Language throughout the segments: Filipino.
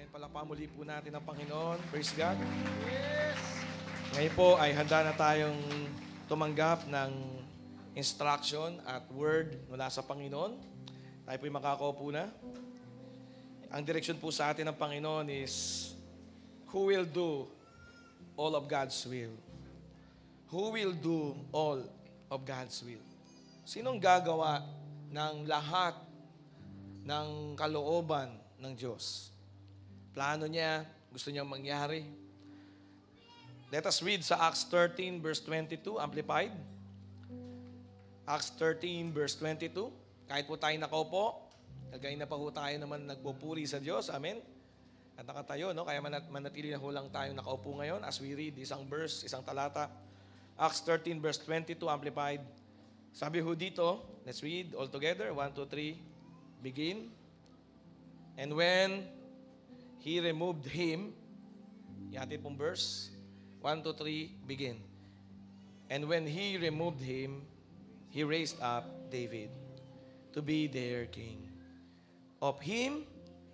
Palakpakan muli po natin ang Panginoon. Praise God. Yes! Ngayon po ay handa na tayong tumanggap ng instruction at word mula sa Panginoon. Tayo po'y makakaupo na. Ang direksyon po sa atin ng Panginoon is, who will do all of God's will? Who will do all of God's will? Sinong gagawa ng lahat ng kalooban ng Diyos? Plano niya, gusto niyang mangyari. Let us read sa Acts 13 verse 22, Amplified. Acts 13 verse 22. Kahit po tayo nakaupo, kagaya na pa po tayo naman nagpupuri sa Diyos. Amen. At nakatayo, no? Kaya manatili na ho lang tayo nakaupo ngayon as we read isang verse, isang talata. Acts 13 verse 22, Amplified. Sabi ho dito, let's read all together. 1, 2, 3, begin. And when He removed him, yati pong verse, 1, 2, 3, begin. And when He removed him, He raised up David to be their king. Of him,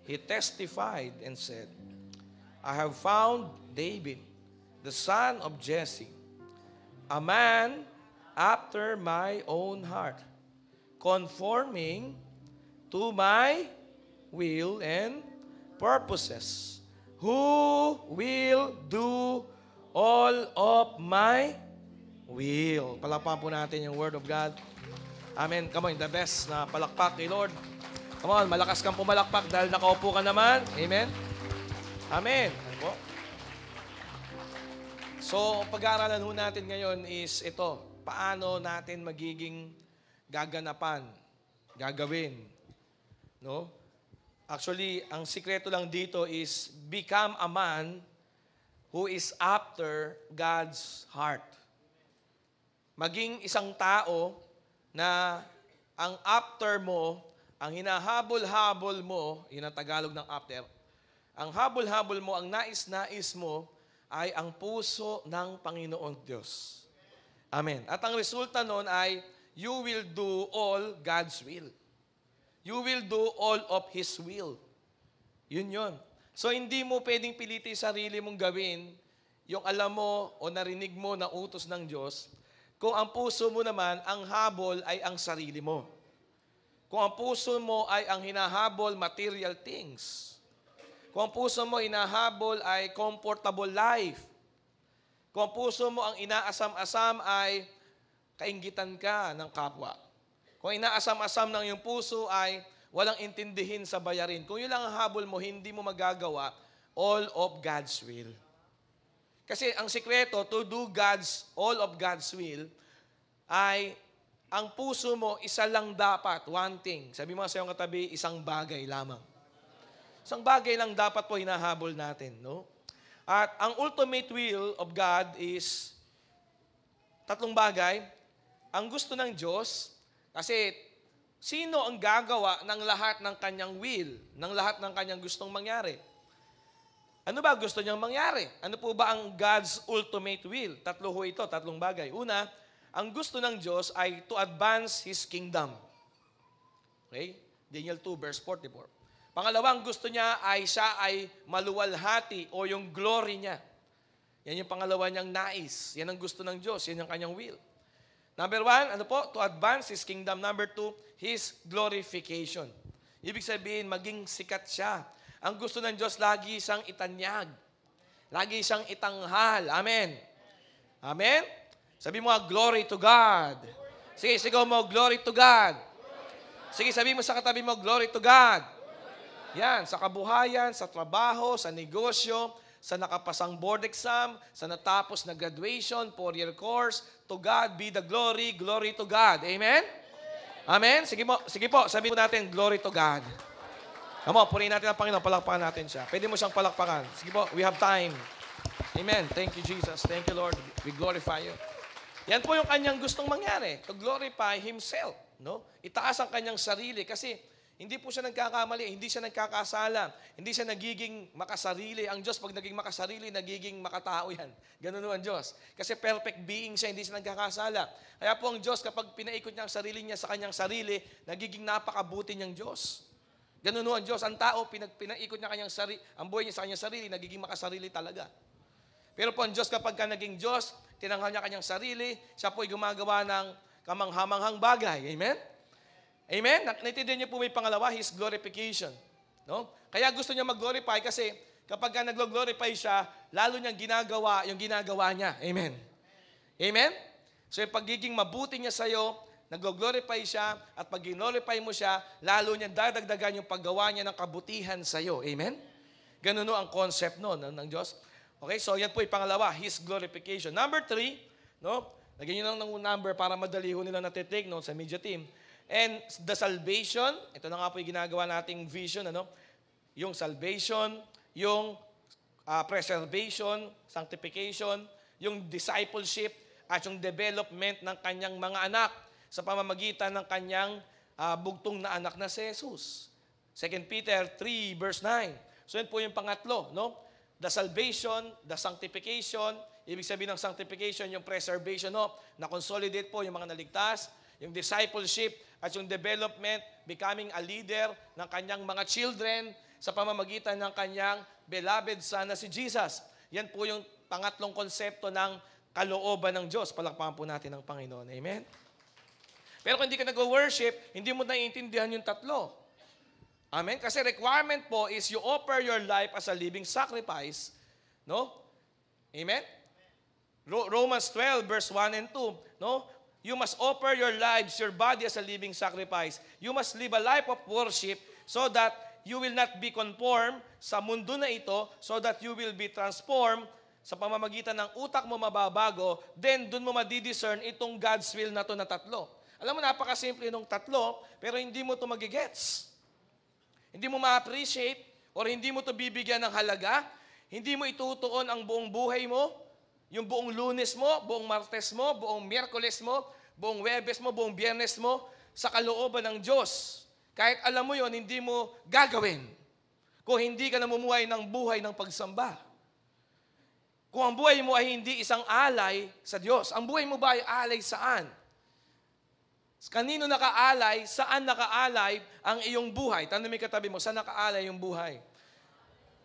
He testified and said, I have found David, the son of Jesse, a man after my own heart, conforming to my will and purposes, who will do all of my will. Palakpakan po natin yung Word of God. Amen. Come on, the best na palakpak kay Lord. Come on, malakas kang pumalakpak dahil nakaupo ka naman. Amen. Amen. Ano po? So, pag-aaralan ho natin ngayon is ito. Paano natin magiging gaganapan, gagawin. No? Actually, ang sikreto lang dito is become a man who is after God's heart. Maging isang tao na ang after mo, ang hinahabol-habol mo, yun ang Tagalog ng after, ang habol-habol mo, ang nais-nais mo, ay ang puso ng Panginoon Diyos. Amen. At ang resulta nun ay, you will do all God's will. You will do all of His will. Yun yun. So, hindi mo pwedeng pilitin sarili mong gawin yung alam mo o narinig mo na utos ng Diyos kung ang puso mo naman, ang habol ay ang sarili mo. Kung ang puso mo ay ang hinahabol, material things. Kung ang puso mo hinahabol ay comfortable life. Kung ang puso mo ang inaasam-asam ay kainggitan ka ng kapwa. Kung inaasam-asam ng iyong puso ay walang intindihin sa bayarin. Kung yun lang ang habol mo, hindi mo magagawa all of God's will. Kasi ang sikreto, to do all of God's will, ay ang puso mo, isa lang dapat, one thing. Sabi mo sa iyong katabi, isang bagay lamang. Isang bagay lang dapat po hinahabol natin. No? At ang ultimate will of God is tatlong bagay. Ang gusto ng Diyos, kasi sino ang gagawa ng lahat ng kanyang will, ng lahat ng kanyang gustong mangyari? Ano ba gusto niyang mangyari? Ano po ba ang God's ultimate will? Tatlo ho ito, tatlong bagay. Una, ang gusto ng Diyos ay to advance His kingdom. Okay? Daniel 2 verse 44. Pangalawang gusto niya ay siya ay maluwalhati o yung glory niya. Yan yung pangalawa niyang nais. Yan ang gusto ng Diyos. Yan ang kanyang will. Number 1, ano po? To advance His kingdom. Number 2, His glorification. Ibig sabihin, maging sikat siya. Ang gusto ng Diyos, lagi siyang itanyag. Lagi siyang itanghal. Amen. Amen? Sabi mo, glory to God. Sige, sigaw mo, glory to God. Sige, sabi mo sa katabi mo, glory to God. Yan, sa kabuhayan, sa trabaho, sa negosyo, sa nakapasang board exam, sa natapos na graduation, 4-year course, to God be the glory, glory to God. Amen? Amen? Sige po, sabihin po natin, glory to God. Come on, purihin natin ang Panginoon, palakpakan natin siya. Pwede mo siyang palakpakan. Sige po, we have time. Amen. Thank you, Jesus. Thank you, Lord. We glorify you. Yan po yung kanyang gustong mangyari, to glorify Himself. No? Itaas ang kanyang sarili kasi hindi po siya nagkakamali, hindi siya nagkakasala, hindi siya nagiging makasarili. Ang Diyos, pag naging makasarili, nagiging makatao yan. Ganun ang Diyos. Kasi perfect being siya, hindi siya nagkakasala. Kaya po ang Diyos, kapag pinaikot niya ang sarili niya sa kanyang sarili, nagiging napakabuti niyang Diyos. Ganun ho ang Diyos. Ang tao, pinaikot niya ang buhay niya sa kanyang sarili, nagiging makasarili talaga. Pero po ang Diyos kapag ka naging Diyos, tinanghal niya kanyang sarili, siya po'y gumagawa ng kamanghamanghang bagay. Amen? Amen? Naintindihan niyo po may pangalawa, His glorification. No? Kaya gusto niya mag-glorify kasi kapag ka nag-glorify siya, lalo niyang ginagawa yung ginagawa niya. Amen? Amen? So yung pagiging mabuti niya sa'yo, nag-glorify siya, at pag glorify mo siya, lalo niyang dadagdagan yung paggawa niya ng kabutihan sa'yo. Amen? Ganun no ang concept no, ng Diyos. Okay, so yan po yung pangalawa, His glorification. Number 3, no? Lagyan nyo lang ng number para madali ho nila natitake note sa media team. And the salvation, ito na nga po yung ginagawa nating vision, ano? Yung salvation, yung preservation, sanctification, yung discipleship, at yung development ng kanyang mga anak sa pamamagitan ng kanyang bugtong na anak na si Jesus. 2 Peter 3 verse 9. So yan po yung pangatlo, no? The salvation, the sanctification, ibig sabihin ng sanctification, yung preservation, no? Na-consolidate po yung mga naligtas, yung discipleship, at yung development, becoming a leader ng kanyang mga children sa pamamagitan ng kanyang beloved son na si Jesus. Yan po yung pangatlong konsepto ng kalooban ng Diyos. Palakpakan po natin ang Panginoon. Amen? Pero kung hindi ka nag-worship, hindi mo naiintindihan yung tatlo. Amen? Kasi requirement po is you offer your life as a living sacrifice. No? Amen? Romans 12 verse 1 and 2. No? You must offer your lives, your body as a living sacrifice. You must live a life of worship so that you will not be conformed sa mundo na ito, so that you will be transformed sa pamamagitan ng utak mo mababago, then dun mo madidiscern itong God's will na to na tatlo. Alam mo, napakasimple nung tatlo, pero hindi mo to magigets. Hindi mo ma-appreciate or hindi mo to bibigyan ng halaga. Hindi mo itutuon ang buong buhay mo, yung buong Lunes mo, buong Martes mo, buong Miyerkules mo, buong Webes mo, buong Biyernes mo sa kalooban ng Diyos. Kahit alam mo yon, hindi mo gagawin kung hindi ka namumuhay ng buhay ng pagsamba. Kung ang buhay mo ay hindi isang alay sa Diyos, ang buhay mo ba ay alay saan? Kanino nakaalay? Saan nakaalay ang iyong buhay? Tanong mo katabi mo, saan nakaalay yung buhay?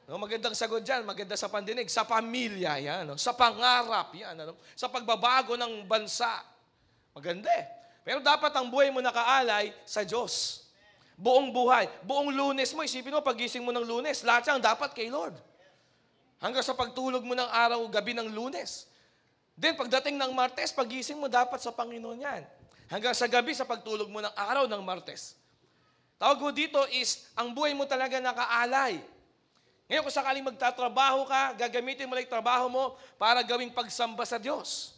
No, magandang sagot dyan, maganda sa pandinig. Sa pamilya, yan. No? Sa pangarap, yan. Ano? Sa pagbabago ng bansa. Maganda eh. Pero dapat ang buhay mo nakaalay sa Diyos. Buong buhay. Buong Lunes mo, isipin mo, pagising mo ng Lunes, lahat yan dapat kay Lord. Hanggang sa pagtulog mo ng araw, gabi ng Lunes. Then, pagdating ng Martes, pagising mo dapat sa Panginoon yan. Hanggang sa gabi, sa pagtulog mo ng araw ng Martes. Tawag ko dito is, ang buhay mo talaga nakaalay. Ngayon, kung sakaling magtatrabaho ka, gagamitin mo lang yung trabaho mo para gawing pagsamba sa Diyos.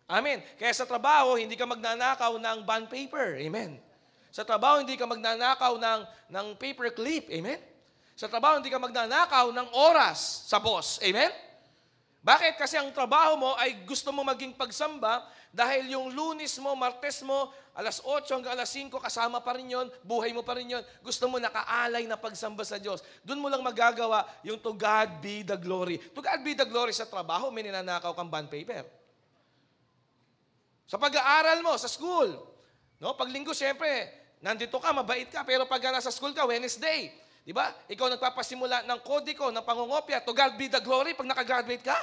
Amen. Kaya sa trabaho, hindi ka magnanakaw ng bond paper. Amen. Sa trabaho, hindi ka magnanakaw ng paper clip. Amen. Sa trabaho, hindi ka magnanakaw ng oras sa boss. Amen. Bakit? Kasi ang trabaho mo ay gusto mo maging pagsamba dahil yung Lunes mo, Martes mo, alas 8 hanggang alas 5, kasama pa rin yun, buhay mo pa rin yun, gusto mo nakaalay na pagsamba sa Diyos. Doon mo lang magagawa yung to God be the glory. To God be the glory sa trabaho, may ninanakaw kang bond paper. Sa pag-aaral mo, sa school, no? Pag linggo, syempre, nandito ka, mabait ka, pero pag nasa school ka, Wednesday, di ba? Ikaw nagpapasimula ng kodiko, ng pangungopia, to God be the glory pag nakagraduate ka.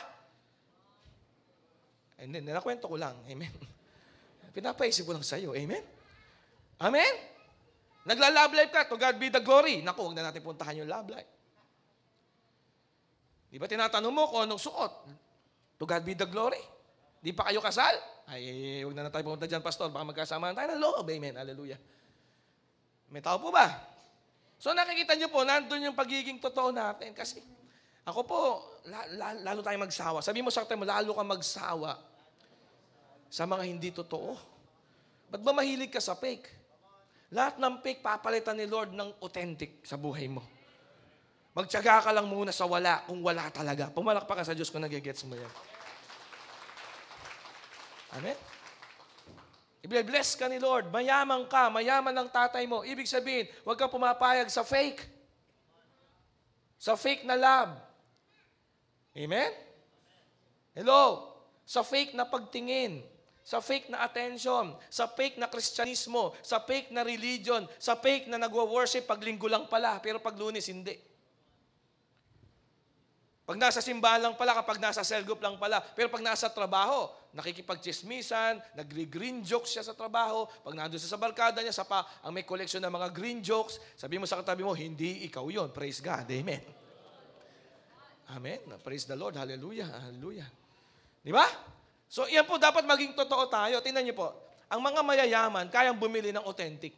And then, nakwento ko lang. Amen. Pinapaisip ko lang sa'yo. Amen? Amen? Nagla-love life ka, to God be the glory. Naku, huwag na natin puntahan yung love life. Di ba tinatanong mo kung anong suot? To God be the glory. Di pa kayo kasal? Ay, huwag na tayo pumunta dyan, pastor. Baka magkasama tayo ng loob. Amen. Hallelujah. May tao po ba? So nakikita nyo po, nandun yung pagiging totoo natin. Kasi ako po, lalo tayong magsawa. Sabi mo sa akin mo, lalo kang magsawa sa mga hindi totoo. Ba't ba mahilig ka sa fake? Lahat ng fake, papalitan ni Lord ng authentic sa buhay mo. Magtiyaga ka lang muna sa wala, kung wala talaga. Pumalakpak ka sa Diyos kung nagigets mo yan. Amen? I-bless ka ni Lord. Mayaman ka, mayaman ng tatay mo. Ibig sabihin, huwag kang pumapayag sa fake. Sa fake na love. Amen? Hello? Sa fake na pagtingin. sa fake na attention, sa fake na Kristyanismo, sa fake na religion, sa fake na nagwa-worship pag linggo lang pala, pero pag Lunes hindi. Pag nasa simbahan lang pala, kapag nasa cell group lang pala, pero pag nasa trabaho, nakikipagchismisan, nagre-green jokes siya sa trabaho, pag nandun sa barkada niya, ang may collection ng mga green jokes, sabi mo sa katabi mo, hindi ikaw yon. Praise God. Amen. Amen. Praise the Lord. Hallelujah. Hallelujah. Di ba? So, iyan po dapat maging totoo tayo. Tingnan niyo po, ang mga mayayaman, kayang bumili ng authentic.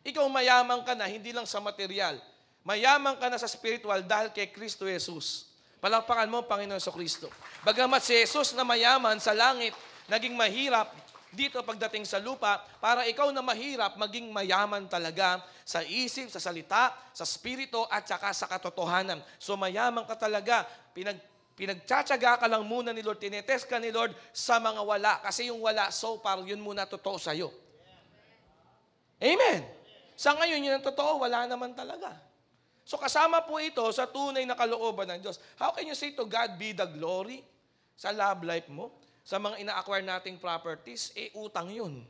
Ikaw mayaman ka na, hindi lang sa material. Mayaman ka na sa spiritual dahil kay Kristo Jesus. Palakpakan mo, Panginoon Kristo. Bagamat si Jesus na mayaman sa langit, naging mahirap dito pagdating sa lupa, para ikaw na mahirap, maging mayaman talaga sa isip, sa salita, sa spirito, at saka sa katotohanan. So mayaman ka talaga. Pinagtsatsaga ka lang muna ni Lord, tinetest ka ni Lord sa mga wala. Kasi yung wala, so far, yun muna totoo sa'yo. Amen. Sa ngayon, yun ang totoo, wala naman talaga. So kasama po ito sa tunay na kalooban ng Diyos. How can you say to God be the glory sa love life mo? Sa mga ina-acquire nating properties, utang yun.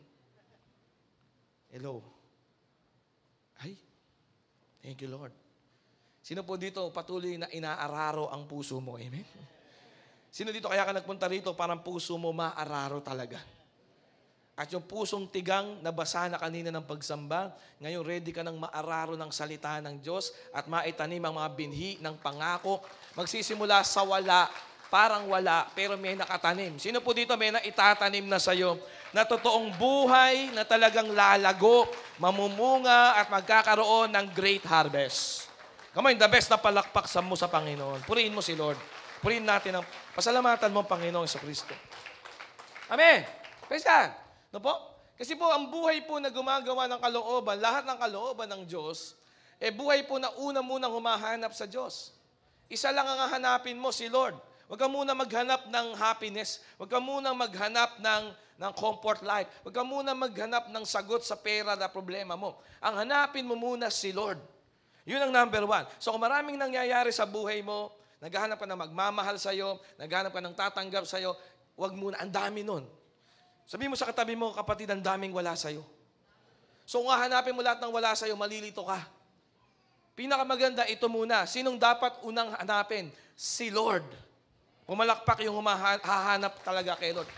Hello. Ay, thank you Lord. Sino po dito patuloy na inaararo ang puso mo? Amen? Sino dito kaya ka nagpunta rito parang puso mo maararo talaga? At yung pusong tigang nabasa na kanina ng pagsamba, ngayon ready ka ng maararo ng salita ng Diyos at maitanim ang mga binhi ng pangako. Magsisimula sa wala, parang wala, pero may nakatanim. Sino po dito may naitatanim na sa'yo na totoong buhay na talagang lalago, mamumunga at magkakaroon ng great harvest? Come on, the best na palakpak mo sa Panginoon. Purihin mo si Lord. Purihin natin ang pasalamatan mo, Panginoon Kristo. Amen. Praise God. No po? Kasi po, ang buhay po na gumagawa ng kalooban, lahat ng kalooban ng Diyos, buhay po na una munang humahanap sa Diyos. Isa lang ang hanapin mo, si Lord. Huwag ka muna maghanap ng happiness. Huwag ka muna maghanap ng comfort life. Huwag ka muna maghanap ng sagot sa pera na problema mo. Ang hanapin mo muna si Lord. Yun ang number one. So kung maraming nangyayari sa buhay mo, naghahanap ka ng magmamahal sa'yo, naghahanap ka ng tatanggap sa'yo, huwag muna, ang dami nun. Sabi mo sa katabi mo, kapatid, ang daming wala sa'yo. So kung hahanapin mo lahat ng wala sa'yo, malilito ka. Pinakamaganda, ito muna. Sinong dapat unang hanapin? Si Lord. Pumalakpak yung hahanap talaga kay Lord.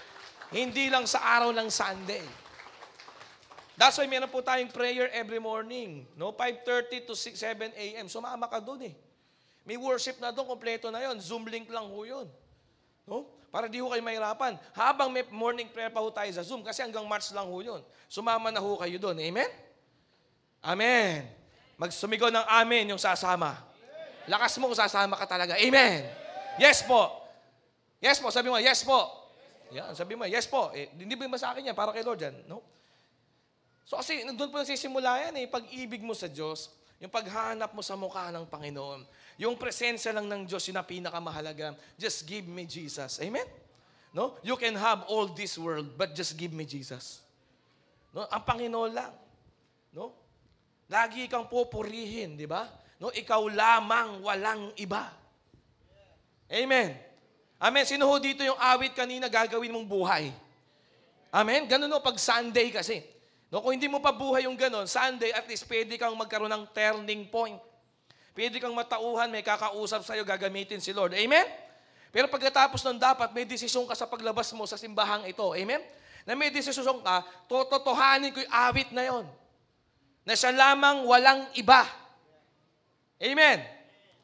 Hindi lang sa araw ng Sunday. That's why meron po tayong prayer every morning. No? 5:30 to 7 a.m. Sumama ka doon eh. May worship na doon, kompleto na yon. Zoom link lang ho yun. No? Para di ho kayo mahirapan. Habang may morning prayer pa ho tayo sa Zoom, kasi hanggang March lang ho yun. Sumama na ho kayo doon. Amen? Amen. Magsumigaw ng amen yung sasama. Lakas mo kung sasama ka talaga. Amen. Yes po. Yes po. Sabi mo, yes po. Yan, sabi mo, yes po. Hindi ba sa akin yan? Para kay Lord yan. No? So kasi doon po nagsisimula yan pag-ibig mo sa Diyos, yung paghanap mo sa mukha ng Panginoon, yung presensya lang ng Diyos, yun na pinakamahalaga. Just give me Jesus. Amen? No? You can have all this world, but just give me Jesus. No? Ang Panginoon lang. No? Lagi kang pupurihin, di ba? No? Ikaw lamang, walang iba. Amen. Amen. Sino ho dito yung awit kanina gagawin mong buhay? Amen? Ganun pag Sunday kasi. No, kung hindi mo pa buhay yung ganon, Sunday, at least pwede kang magkaroon ng turning point. Pwede kang matauhan, may kakausap sa'yo, gagamitin si Lord. Amen? Pero pagkatapos nun, dapat may desisyon ka sa paglabas mo sa simbahang ito. Amen? Na may desisyon ka, totohanin ko yung awit na yon. Na siya lamang walang iba. Amen?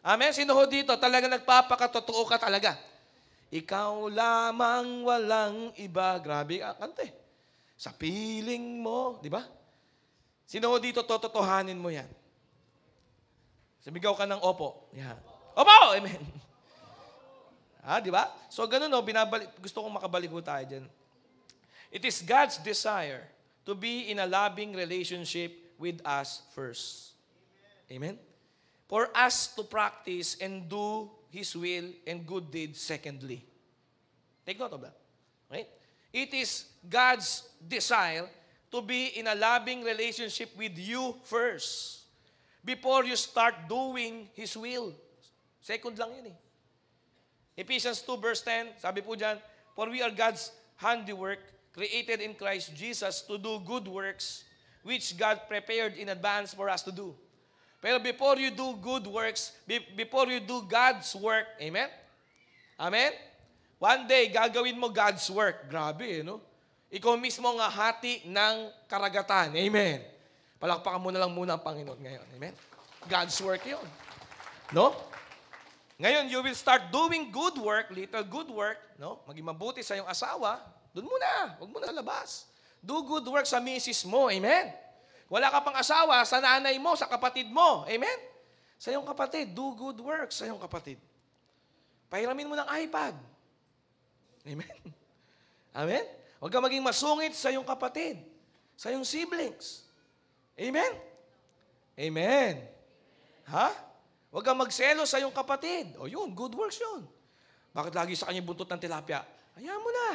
Amen? Sino ho dito? Talaga nagpapakatotoo ka talaga. Ikaw lamang walang iba. Grabe, kante. Sa piling mo, di ba? Sino ho dito totohanin mo yan? Sumigaw ka ng opo. Yan. Opo! Amen. Di ba? So, ganun gusto kong makabalik po tayo dyan. It is God's desire to be in a loving relationship with us first. Amen? For us to practice and do His will and good deeds secondly. Take note of that. Right? It is God's desire to be in a loving relationship with you first before you start doing His will. Second lang yun Ephesians 2 verse 10, sabi po dyan, for we are God's handiwork, created in Christ Jesus to do good works which God prepared in advance for us to do. Pero before you do good works, before you do God's work, amen? Amen? One day, gagawin mo God's work. Grabe, no? Ikaw mismo nga hati ng karagatan. Amen? Palakpakan mo na lang muna ang Panginoon ngayon. Amen? God's work yun. No? Ngayon, you will start doing good work, little good work, no? Maging mabuti sa iyong asawa, doon muna. Huwag mo na labas. Do good work sa misis mo. Amen? Wala ka pang asawa, sa nanay mo, sa kapatid mo. Amen? Sa iyong kapatid, do good work sa iyong kapatid. Pahiramin mo ng iPad. Amen? Amen? Huwag ka maging masungit sa iyong kapatid, sa iyong siblings. Amen? Amen. Ha? Huwag kang magselo sa iyong kapatid. O yun, good works yun. Bakit lagi sa kanya buntot ng tilapia? Hayaan mo na.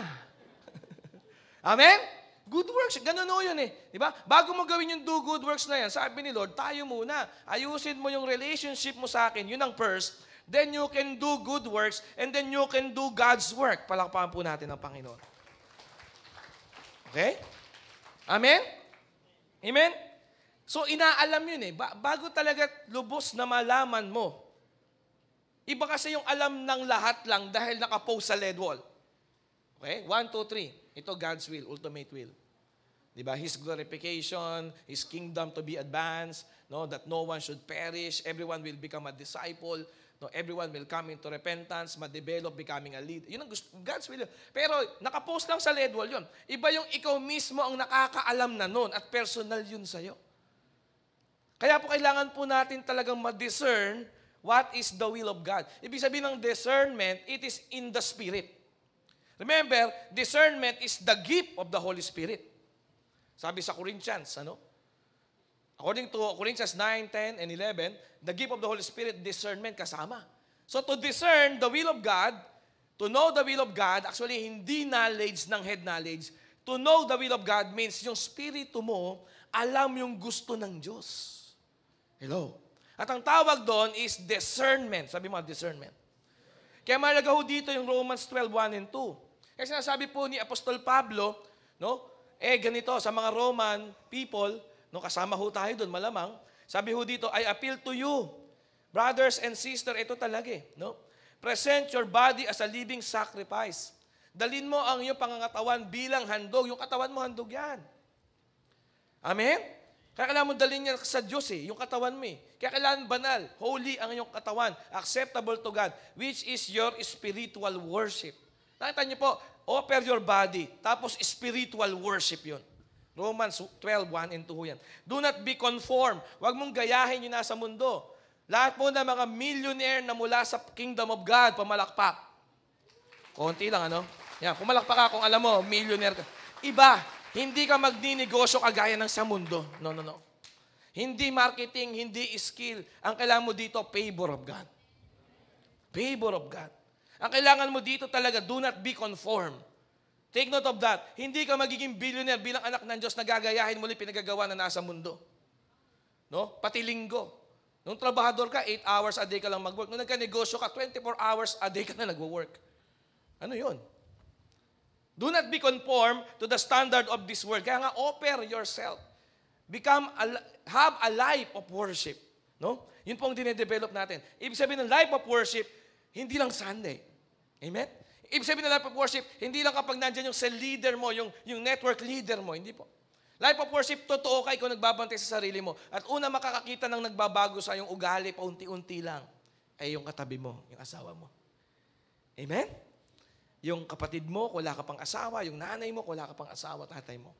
Amen? Good works, ganun o yun eh. Diba? Bago mo gawin yung do good works na yan, sabi ni Lord, tayo muna. Ayusin mo yung relationship mo sa akin. Yun ang first. Then you can do good works and then you can do God's work. Palakpakan po natin ang Panginoon. Okay? Amen? Amen? So, inaalam yun eh. Bago talaga lubos na malaman mo. Iba kasi yung alam ng lahat lang dahil nakapost sa LED wall. Okay? 1, 2, 3. Ito God's will, ultimate will. Diba? His glorification, His kingdom to be advanced, no? That no one should perish, everyone will become a disciple, no? Everyone will come into repentance, ma-develop, becoming a leader. Yun ang God's will. Pero nakapost lang sa LED wall yun. Iba yung ikaw mismo ang nakakaalam na nun at personal yun sa'yo. Kaya po kailangan po natin talagang ma-discern what is the will of God. Ibig sabihin ng discernment, it is in the Spirit. Remember, discernment is the gift of the Holy Spirit. Sabi sa Corinthians, ano? According to Corinthians 9, 10, and 11, the gift of the Holy Spirit, discernment kasama. So to discern the will of God, to know the will of God, actually hindi knowledge ng head knowledge. To know the will of God means yung spirito mo, alam yung gusto ng Diyos. Hello? At ang tawag doon is discernment. Sabi mo, discernment. Kaya malaga ho dito yung Romans 12, 1 and 2. Kasi sinasabi po ni Apostol Pablo, no? Ganito, sa mga Roman people, no, kasama ho tayo doon, malamang, sabi ho dito, I appeal to you, brothers and sisters, ito talaga no? Present your body as a living sacrifice. Dalin mo ang iyong pangangatawan bilang handog. Yung katawan mo, handog yan. Amen? Kaya kailangan mo dalhin niya sa Diyos yung katawan mo Kaya kailangan banal, holy ang iyong katawan, acceptable to God, which is your spiritual worship. Nakita niyo po, offer your body, tapos spiritual worship yun. Romans 12, 1 and 2 yan. Do not be conformed. Huwag mong gayahin yung nasa mundo. Lahat po na mga millionaire na mula sa kingdom of God, pamalakpak. Konti lang, ano? Yan, pumalakpak ka kung alam mo, millionaire ka. Iba, hindi ka magninegosyo kagaya ng sa mundo. No, no, no. Hindi marketing, hindi skill. Ang kailangan mo dito, favor of God. Favor of God. Ang kailangan mo dito talaga, do not be conformed. Take note of that. Hindi ka magiging billionaire bilang anak ng Diyos na gagayahin muli pinagagawa na nasa mundo. No? Pati linggo. Nung trabahador ka, 8 hours a day ka lang mag-work. Nung nagka-negosyo ka, 24 hours a day ka na nag-work. Ano yun? Do not be conformed to the standard of this world. Kaya nga, offer yourself. Have a life of worship. No? Yun po ang dinedevelop natin. Ibig sabihin ng life of worship, hindi lang Sunday. Amen? Ibig sabihin ng life of worship, hindi lang kapag nandyan yung cell leader mo, yung network leader mo. Hindi po. Life of worship, totoo ka, ikaw nagbabantay sa sarili mo. At una makakakita ng nagbabago sa yung ugali, paunti-unti lang, ay yung katabi mo, yung asawa mo. Amen? Yung kapatid mo, wala ka pang asawa. Yung nanay mo, wala ka pang asawa, tatay mo.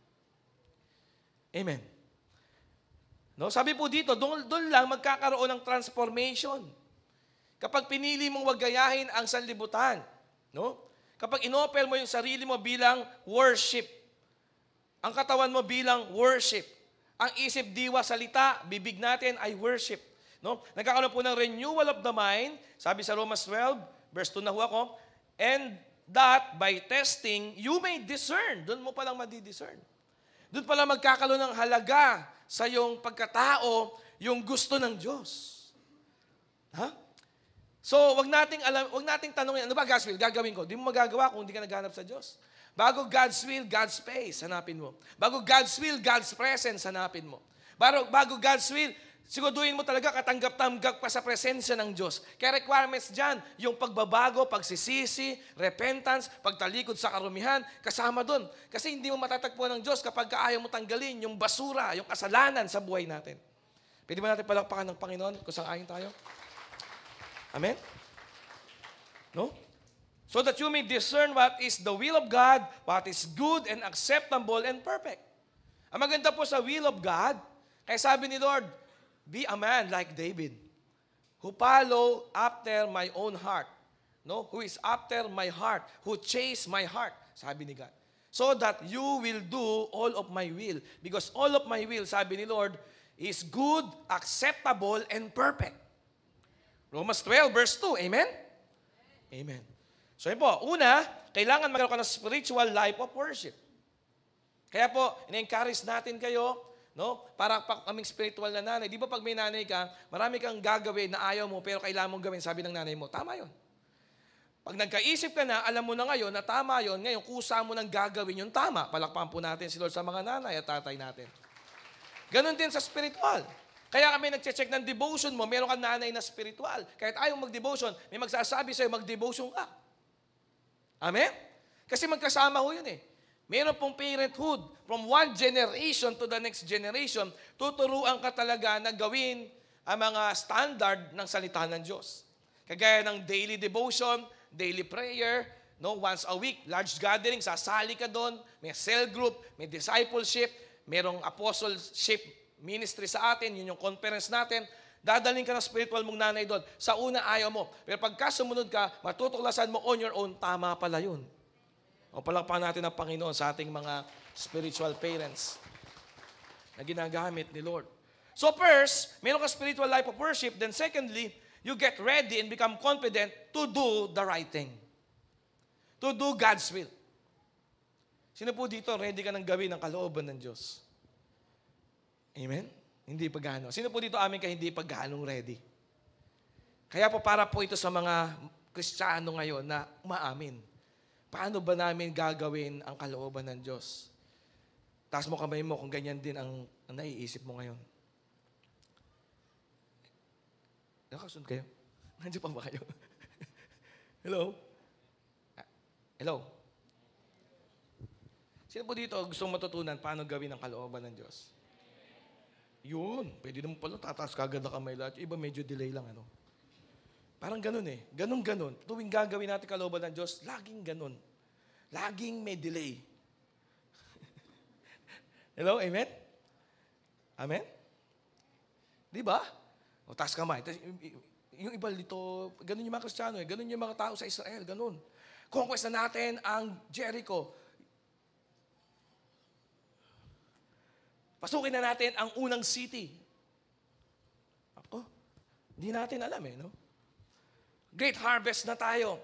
Amen. No? Sabi po dito, doon lang magkakaroon ng transformation. Kapag pinili mong wag gayahin ang sanlibutan, no? Kapag inoffer mo yung sarili mo bilang worship, ang katawan mo bilang worship, ang isip, diwa, salita, bibig natin ay worship. No? Nagkakaroon po ng renewal of the mind, sabi sa Romans 12, verse 2 na ho ako, and that by testing, you may discern. Doon mo palang madidiscern. Doon palang magkakaroon ng halaga sa iyong pagkatao, yung gusto ng Diyos. Ha? So, wag nating tanongin, ano ba, God's will? Gagawin ko. Di mo magagawa kung hindi ka naghanap sa Diyos. Bago God's will, God's space, hanapin mo. Bago God's will, God's presence, hanapin mo. Bago God's will, siguraduhin mo talaga katanggap-tanggap ka sa presensya ng Diyos. Kaya requirements dyan, yung pagbabago, pagsisisi, repentance, pagtalikod sa karumihan, kasama doon. Kasi hindi mo matatagpuan ng Diyos kapag ayaw mo tanggalin yung basura, yung kasalanan sa buhay natin. Pwede ba natin palakpakan ng Panginoon kung saan tayo? Amen? No? So that you may discern what is the will of God, what is good and acceptable and perfect. Ang maganda po sa will of God, kaya sabi ni Lord, be a man like David, who follow after my own heart. No? Who is after my heart, who chase my heart, sabi ni God. So that you will do all of my will. Because all of my will, sabi ni Lord, is good, acceptable, and perfect. Romans 12, verse 2. Amen? Amen. So yun po, una, kailangan magkaroon ka ng spiritual life of worship. Kaya po, in-encourage natin kayo, no? Para kaming spiritual na nanay. Di ba pag may nanay ka, marami kang gagawin na ayaw mo, pero kailangan mong gawin, sabi ng nanay mo, tama yon. Pag nagkaisip ka na, alam mo na ngayon na tama yon, ngayon kusa mo nang gagawin yung tama. Palakpakan po natin si Lord sa mga nanay at tatay natin. Ganon din sa spiritual. Kaya kami nagche-check ng devotion mo, meron kang nanay na spiritual. Kahit ayaw mag-devotion, may magsasabi sa'yo, mag-devotion ka. Amen? Kasi magkasama ho yun eh. Meron pong parenthood. From one generation to the next generation, tuturuan ka talaga na gawin ang mga standard ng salita ng Diyos. Kagaya ng daily devotion, daily prayer, no, once a week, large gathering, sasali ka doon, may cell group, may discipleship, merong apostleship ministry sa atin, yun yung conference natin, dadalhin ka ng spiritual mong nanay doon. Sa una, ayaw mo. Pero pagka sumunod ka, matutuklasan mo on your own, tama pala yun. O palakpakan natin ang Panginoon sa ating mga spiritual parents na ginagamit ni Lord. So first, meron ka spiritual life of worship. Then secondly, you get ready and become confident to do the right thing. To do God's will. Sino po dito, ready ka nang gawin ang kalooban ng Diyos? Amen? Hindi pa gaano. Sino po dito amin ka hindi pa gaanong ready? Kaya po para po ito sa mga Kristiyano ngayon na umaamin. Paano ba namin gagawin ang kalooban ng Diyos? Taas mo kamay mo kung ganyan din ang naiisip mo ngayon. Nakasunod kayo? Nandiyan pa ba kayo? Hello? Hello? Sino po dito gustong matutunan paano gawin ang kalooban ng Diyos? Yun. Pwede naman pala tataas kagad na kamay lahat. Iba medyo delay lang, ano? Parang ganun eh. Ganun. Tuwing gagawin natin kalooban ng Diyos, laging ganun. Laging may delay. Hello? Amen? Amen? Di ba? O, taas kamay. Yung iba dito, ganun yung mga Kristiyano eh. Ganun yung mga tao sa Israel. Ganun. Conquest na natin ang Jericho. Pasukin na natin ang unang city. Oh, hindi natin alam eh, no? Great harvest na tayo.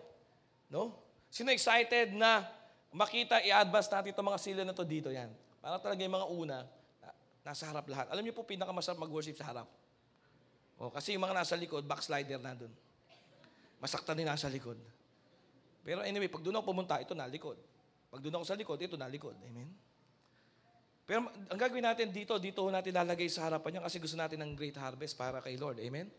No? Sino excited na makita, i-advance natin itong mga sila na to dito yan? Para talaga yung mga una, nasa harap lahat. Alam niyo po, pinakamasarap mag-worship sa harap. O, kasi yung mga nasa likod, backslider na dun. Masaktan din nasa likod. Pero anyway, pag doon ako pumunta, ito na likod. Pag doon ako sa likod, ito na likod. Amen? Pero ang gagawin natin dito natin lalagay sa harapan niya kasi gusto natin ng great harvest para kay Lord. Amen?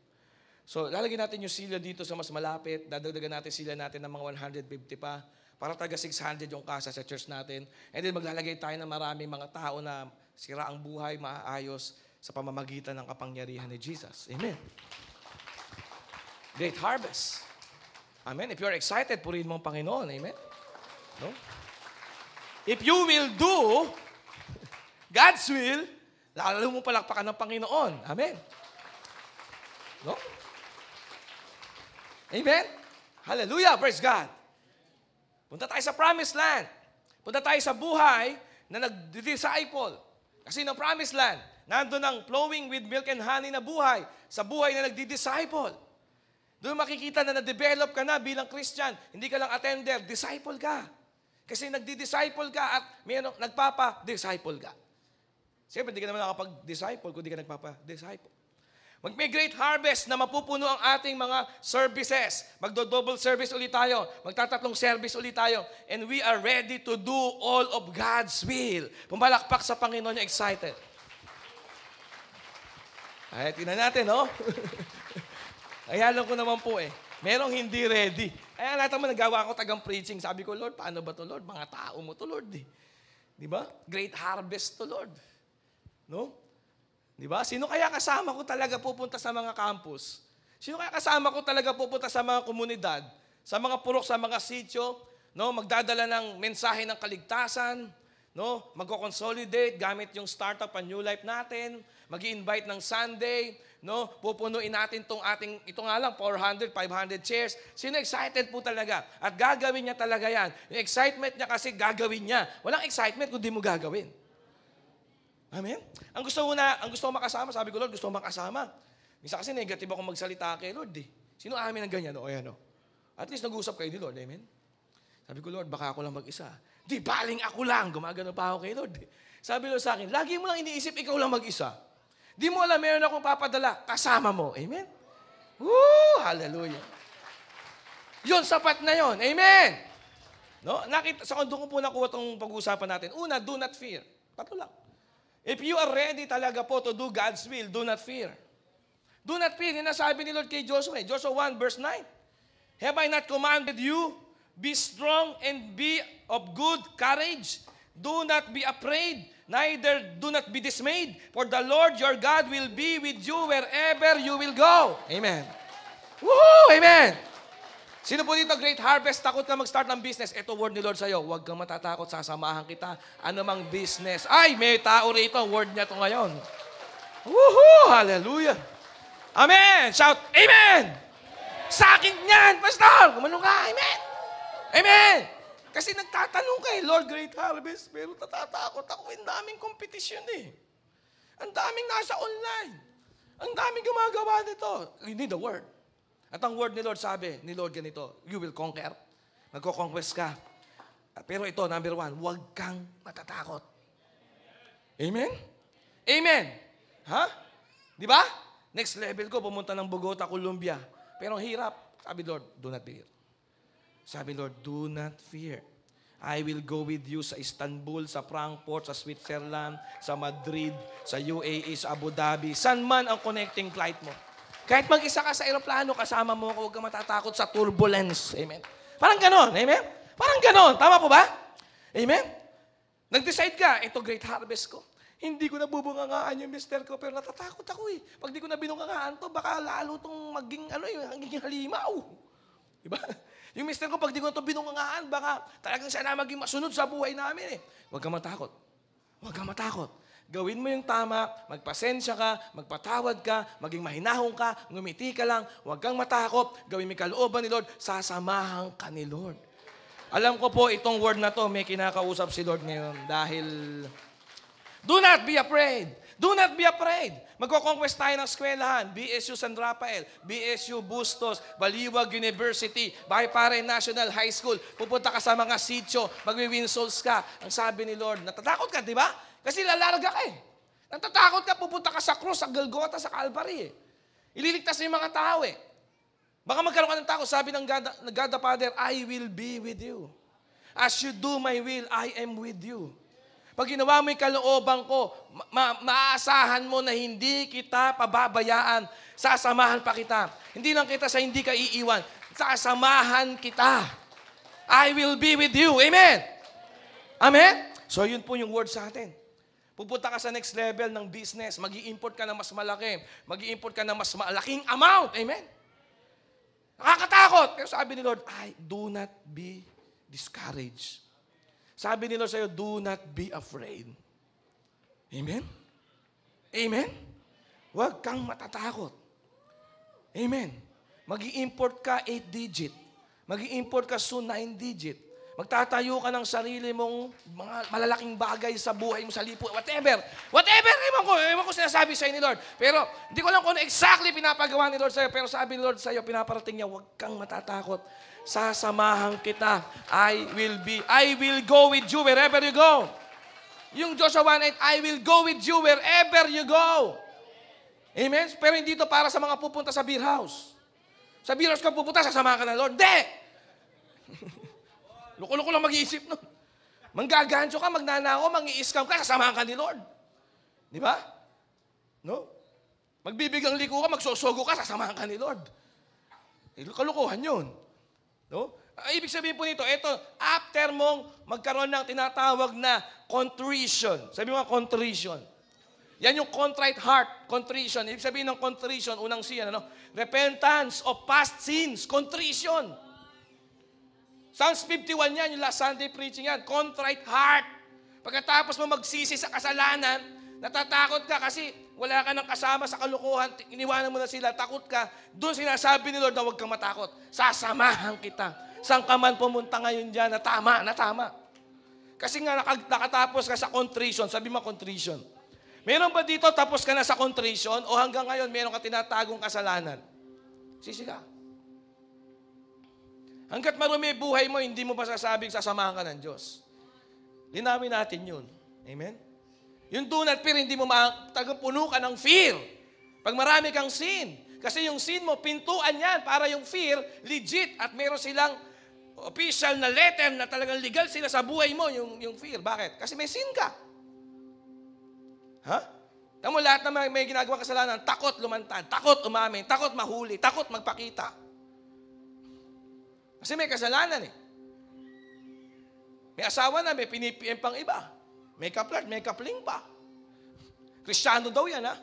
So, lalagay natin yung silya dito sa mas malapit. Dadagdagan natin silya natin ng mga 150 pa para taga 600 yung kasa sa church natin. And then maglalagay tayo ng maraming mga tao na sira ang buhay, maaayos sa pamamagitan ng kapangyarihan ni Jesus. Amen? Great harvest. Amen? If you're excited, purihin mo ang Panginoon. Amen? No? If you will do God's will, lalo mo palakpakan ng Panginoon. Amen? No? Amen? Hallelujah! Praise God! Punta tayo sa promised land. Punta tayo sa buhay na nag-disciple. Kasi ng promised land, nandun ang flowing with milk and honey na buhay. Sa buhay na nagdi-disciple. Doon makikita na na-develop ka na bilang Christian. Hindi ka lang attender, disciple ka. Kasi nagdi-disciple ka at may nagpapa-disciple ka. Siyempre, hindi ka naman nakapag-disciple kung hindi ka nagpapa-disciple. May great harvest na mapupuno ang ating mga services. Magdo-double service ulit tayo. Magtatatlong service ulit tayo. And we are ready to do all of God's will. Pumalakpak sa Panginoon, yung excited. Ay, tingnan natin, no? Ay, alam ko naman po merong hindi ready. Ay, lahat naman nagawa ko tagang preaching. Sabi ko, Lord, paano ba to, Lord? Mga tao mo to, Lord. Di ba? Great harvest to, Lord. No? Di ba? Sino kaya kasama ko talaga pupunta sa mga campus? Sino kaya kasama ko talaga pupunta sa mga komunidad? Sa mga purok, sa mga sitio? No? Magdadala ng mensahe ng kaligtasan? No? Magko-consolidate gamit yung startup and new life natin? Mag-i-invite ng Sunday? No? Pupunuin natin ito nga lang, 400, 500 chairs. Sino excited po talaga? At gagawin niya talaga yan. Yung excitement niya kasi gagawin niya. Walang excitement kung di mo gagawin. Amen? Ang gusto ko makasama, sabi ko, Lord, gusto ko makasama. Minsan kasi negative ako magsalita kay Lord. Sino amin ng ganyan? At least nag-uusap kayo ni Lord. Amen? Sabi ko, Lord, baka ako lang mag-isa. Di, baling ako lang. Gumagano pa ako kay Lord. Sabi Lord sa akin, lagi mo lang iniisip, ikaw lang mag-isa. Di mo alam, meron akong papadala. Kasama mo. Amen? Woo! Hallelujah. Yun, sapat na yun. Amen? No? Doon ko po nakuha itong pag-uusapan natin. Una, do not fear. Tatlo lang. If you are ready talaga po to do God's will, do not fear. Do not fear. Yan ang sabi ni Lord kay Joshua. Joshua 1 verse 9. Have I not commanded you? Be strong and be of good courage. Do not be afraid, neither do not be dismayed. For the Lord your God will be with you wherever you will go. Amen. Woohoo! Amen. Sino po dito, great harvest, takot ka mag-start ng business? Ito word ni Lord sa'yo, huwag kang matatakot, sasamahan kita. Ano mang business. Ay, may tao rito, word niya ito ngayon. Woohoo! Hallelujah! Amen! Shout, Amen! Sa akin yan, Pastor! Kumanong ka, Amen! Amen! Kasi nagtatanong ka Lord, great harvest, pero natatakot ako, ang daming kompetisyon Ang daming nasa online. Ang daming gumagawa nito. You need the word. At ang word ni Lord, sabi ni Lord ganito, you will conquer. Magko-conquest ka. Pero ito, number 1, huwag kang matatakot. Amen? Amen. Ha? Di ba? Next level ko, pumunta ng Bogota, Colombia. Pero ang hirap. Sabi Lord, do not fear. Sabi Lord, do not fear. I will go with you sa Istanbul, sa Frankfurt, sa Switzerland, sa Madrid, sa UAE, sa Abu Dhabi. San man ang connecting flight mo. Kahit mag-isa ka sa aeroplano, kasama mo ako, huwag ka matatakot sa turbulence. Amen? Parang ganon. Amen? Parang ganon. Tama po ba? Amen? Nag-decide ka, ito great harvest ko. Hindi ko nabubungangaan yung mister ko, pero natatakot ako Pag di ko na binungangaan to, baka lalo itong maging halimaw. Diba? Yung mister ko, pag di ko na ito binungangaan, baka talagang siya na maging masunod sa buhay namin Huwag ka matakot. Huwag ka matakot. Gawin mo yung tama, magpasensya ka, magpatawad ka, maging mahinahon ka, ngumiti ka lang, huwag kang matakot, gawin mo kalooban ni Lord, sasamahan ka ni Lord. Alam ko po, itong word na to, may kinakausap si Lord ngayon dahil, do not be afraid. Do not be afraid. Magko-conquest tayo ng eskwelahan, BSU San Rafael, BSU Bustos, Baliwag University, Baypare National High School. Pupunta ka sa mga sitio, magwi-win souls ka. Ang sabi ni Lord, natatakot ka, di ba? Kasi lalarga ka Natatakot ka, pupunta ka sa krus, sa Golgotha, sa Calvary Ililigtas na yung mga tao Baka magkaroon ka ng takot. Sabi ng God the Father, I will be with you. As you do my will, I am with you. Pag ginawa mo yung kalooban ko, maaasahan mo na hindi kita pababayaan. Sasamahan pa kita. Hindi lang kita sa hindi ka iiwan. Sasamahan kita. I will be with you. Amen? Amen? So yun po yung word sa atin. Pupunta ka sa next level ng business, mag-i-import ka ng mas malaki, mag-i-import ka ng mas malaking amount. Amen? Nakakatakot. Pero sabi ni Lord, do not be discouraged. Sabi ni Lord sa'yo, do not be afraid. Amen? Amen? Huwag kang matatakot. Amen? Mag-i-import ka 8-digit. Mag-i-import ka soon 9-digit. Magtatayo ka ng sarili mong mga malalaking bagay sa buhay mo, sa lipo, whatever. Whatever, ewan ko sinasabi sa'yo ni Lord. Pero hindi ko lang kung exactly pinapagawa ni Lord sa'yo. Pero sabi ni Lord sa'yo, pinaparating niya, huwag kang matatakot. Sasamahan kita. I will go with you wherever you go. Yung Joshua 1:8, I will go with you wherever you go. Amen? Pero hindi ito para sa mga pupunta sa beer house. Sa beer house ka pupunta, sasamahan ka ng Lord. Hindi! Loko-loko lang mag-iisip nun. Manggagancho ka, magnanako, mangi-scam ka, sasamahan ka ni Lord. Di ba? No? Magbibigang liko ka, magsosogo ka, sasamahan ka ni Lord. Kalukuhan yun. No? Ibig sabihin po nito, ito, after mong magkaroon ng tinatawag na contrition. Sabi mo nga, contrition. Yan yung contrite heart, contrition. Ibig sabihin ng contrition, unang siya, ano? Repentance of past sins, contrition. Psalms 51 yan, yung last Sunday preaching yan, contrite heart. Pagkatapos mo magsisi sa kasalanan, natatakot ka kasi wala ka ng kasama sa kalukuhan, iniwanan mo na sila, takot ka, doon sinasabi ni Lord na huwag kang matakot. Sasamahan kita. Saan ka man pumunta ngayon dyan, na tama. Kasi nga nakatapos ka sa contrition, sabi mo contrition. Meron ba dito tapos ka na sa contrition o hanggang ngayon meron ka tinatagong kasalanan? Sisi ka. Hanggat marumi buhay mo, hindi mo pa sasabing sasamahan ka ng Diyos. Linawin natin yun. Amen? Yung do not fear, hindi mo puno ka ng fear. Pag marami kang sin. Kasi yung sin mo, pintuan yan para yung fear, legit. At meron silang official na letter na talagang legal sila sa buhay mo, yung fear. Bakit? Kasi may sin ka. Ha? Tamo lahat na may ginagawa kasalanan, takot lumantad, takot umamin, takot mahuli, takot magpakita. Kasi may kasalanan eh. May asawa na, may pinipiem pang iba. May kaplat, may kapling pa. Kristiyano daw yan, ha?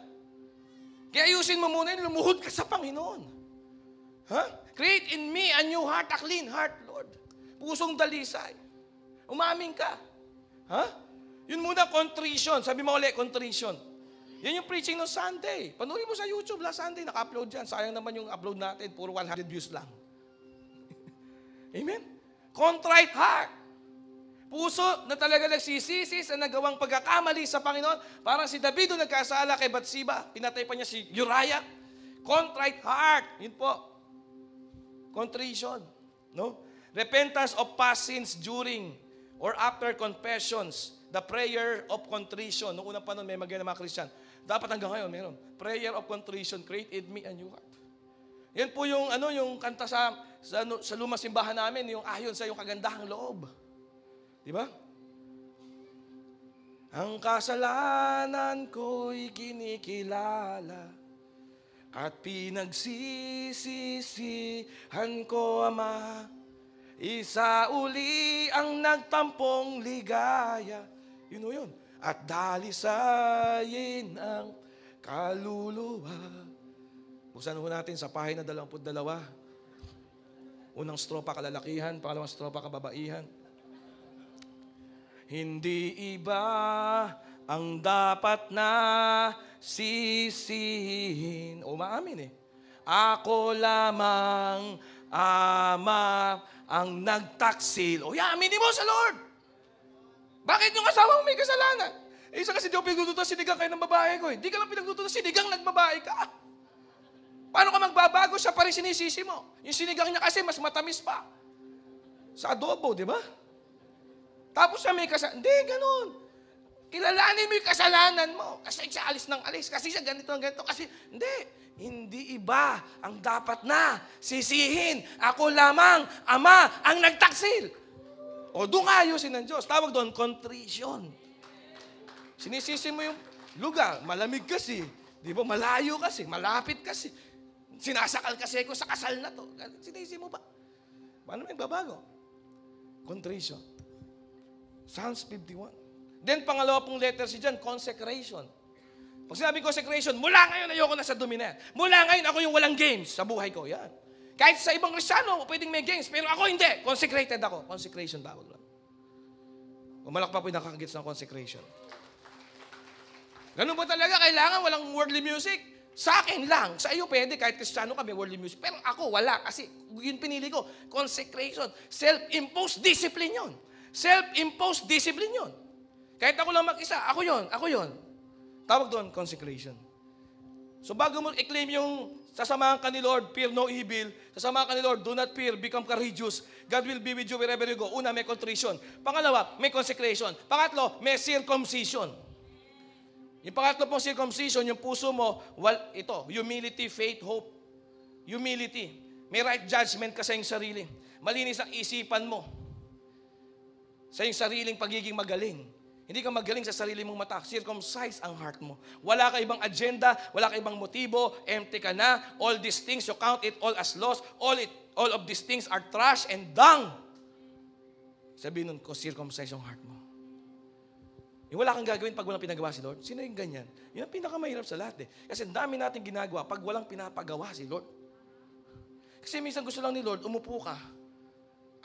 Kaya ayusin mo muna yun, lumuhod ka sa Panginoon. Ha? Create in me a new heart, a clean heart, Lord. Pusong dalisay. Umamin ka. Ha? Yun muna, contrition. Sabi mo ulit, contrition. Yan yung preaching ng Sunday. Panurin mo sa YouTube last Sunday, naka-upload dyan. Sayang naman yung upload natin, puro 100 views lang. Amen? Contrite heart. Puso na talaga nagsisisi sa nagawang pagkakamali sa Panginoon. Parang si David nagkasala kay Bathsheba. Pinatay pa niya si Uriah. Contrite heart. Yun po. Contrition. No? Repentance of past sins during or after confessions. The prayer of contrition. Noong unang panahon, may mga Christian. Dapat hanggang ngayon, meron. Prayer of contrition. Create in me a new heart. Yan po yung, yung kanta sa lumang simbahan namin, yung ayon sa iyong kagandahang loob. Di ba? Ang kasalanan ko'y kinikilala at pinagsisisihan ko, Ama. Isa uli ang nagtampong ligaya. Yun. At dalisayin ang kaluluwa. Buksan ho natin sa pahina 22. Unang stropa kalalakihan, pangalawang stropa kababaihan. Hindi iba ang dapat na sisihin. Umaamin eh. Ako lamang, Ama, ang nagtaksil. Aminin mo sa Lord. Bakit yung asawa mo may kasalanan? Isa kasi di ako pinagdududa, sinigang kayo ng babae ko. Hindi ka lang pinagdududa, sinigang nagbabae ka. Paano ka magbabago? Siya pa rin sinisisi mo. Yung sinigang niya kasi mas matamis pa. Sa adobo, di ba? Tapos siya may kasalanan. Hindi, ganun. Kilalanin mo yung kasalanan mo. Kasi siya alis ng alis. Kasi siya ganito ng ganito. Kasi, hindi iba ang dapat na sisihin. Ako lamang, Ama, ang nagtaksil. O doon ayusin ng Diyos. Tawag doon, contrition. Sinisisi mo yung lugar. Malamig kasi. Di ba? Malayo kasi. Malapit kasi. Sinasakal kasi ako sa kasal na to. Sinisi mo ba? Paano may babago? Contrition. Psalms 51. Then, pangalawa pong letter si John, consecration. Pag sinabi consecration, mula ngayon ayoko na sa dumi na yan. Mula ngayon ako yung walang games sa buhay ko. Yan. Kahit sa ibang Kristiyano, pwedeng may games, pero ako hindi. Consecrated ako. Consecration tawag lang. Umalak pa po yung nakakagits ng consecration. Ganun ba talaga? Kailangan walang worldly music? Sa akin lang. Sa iyo pwede, kahit Kristiyano kami, worldly music. Pero ako, wala. Kasi yun pinili ko. Consecration. Self-imposed discipline yun. Self-imposed discipline yun. Kahit ako lang mag-isa, ako yun. Tawag doon, consecration. So bago mo i-claim yung sasamahan ka ni Lord, fear no evil. Sasamahan ka ni Lord, do not fear, become courageous. God will be with you wherever you go. Una, may contrition. Pangalawa, may consecration. Pangatlo, may circumcision. Yung pangatlo pong circumcision, yung puso mo, ito, humility, faith, hope. Humility. May right judgment ka sa iyong sarili. Malinis ang isipan mo. Sa iyong sariling pagiging magaling. Hindi ka magaling sa sarili mong mata. Circumcise ang heart mo. Wala ka ibang agenda, wala ka ibang motibo, empty ka na. All these things, you count it all as loss. All of these things are trash and dung. Sabihin nun ko, circumcise yung heart mo. Yung wala kang gagawin pag walang pinagawa si Lord. Sino yung ganyan? Yun ang pinakamahirap sa lahat eh. Kasi dami natin ginagawa pag walang pinapagawa si Lord. Kasi minsan gusto lang ni Lord, umupo ka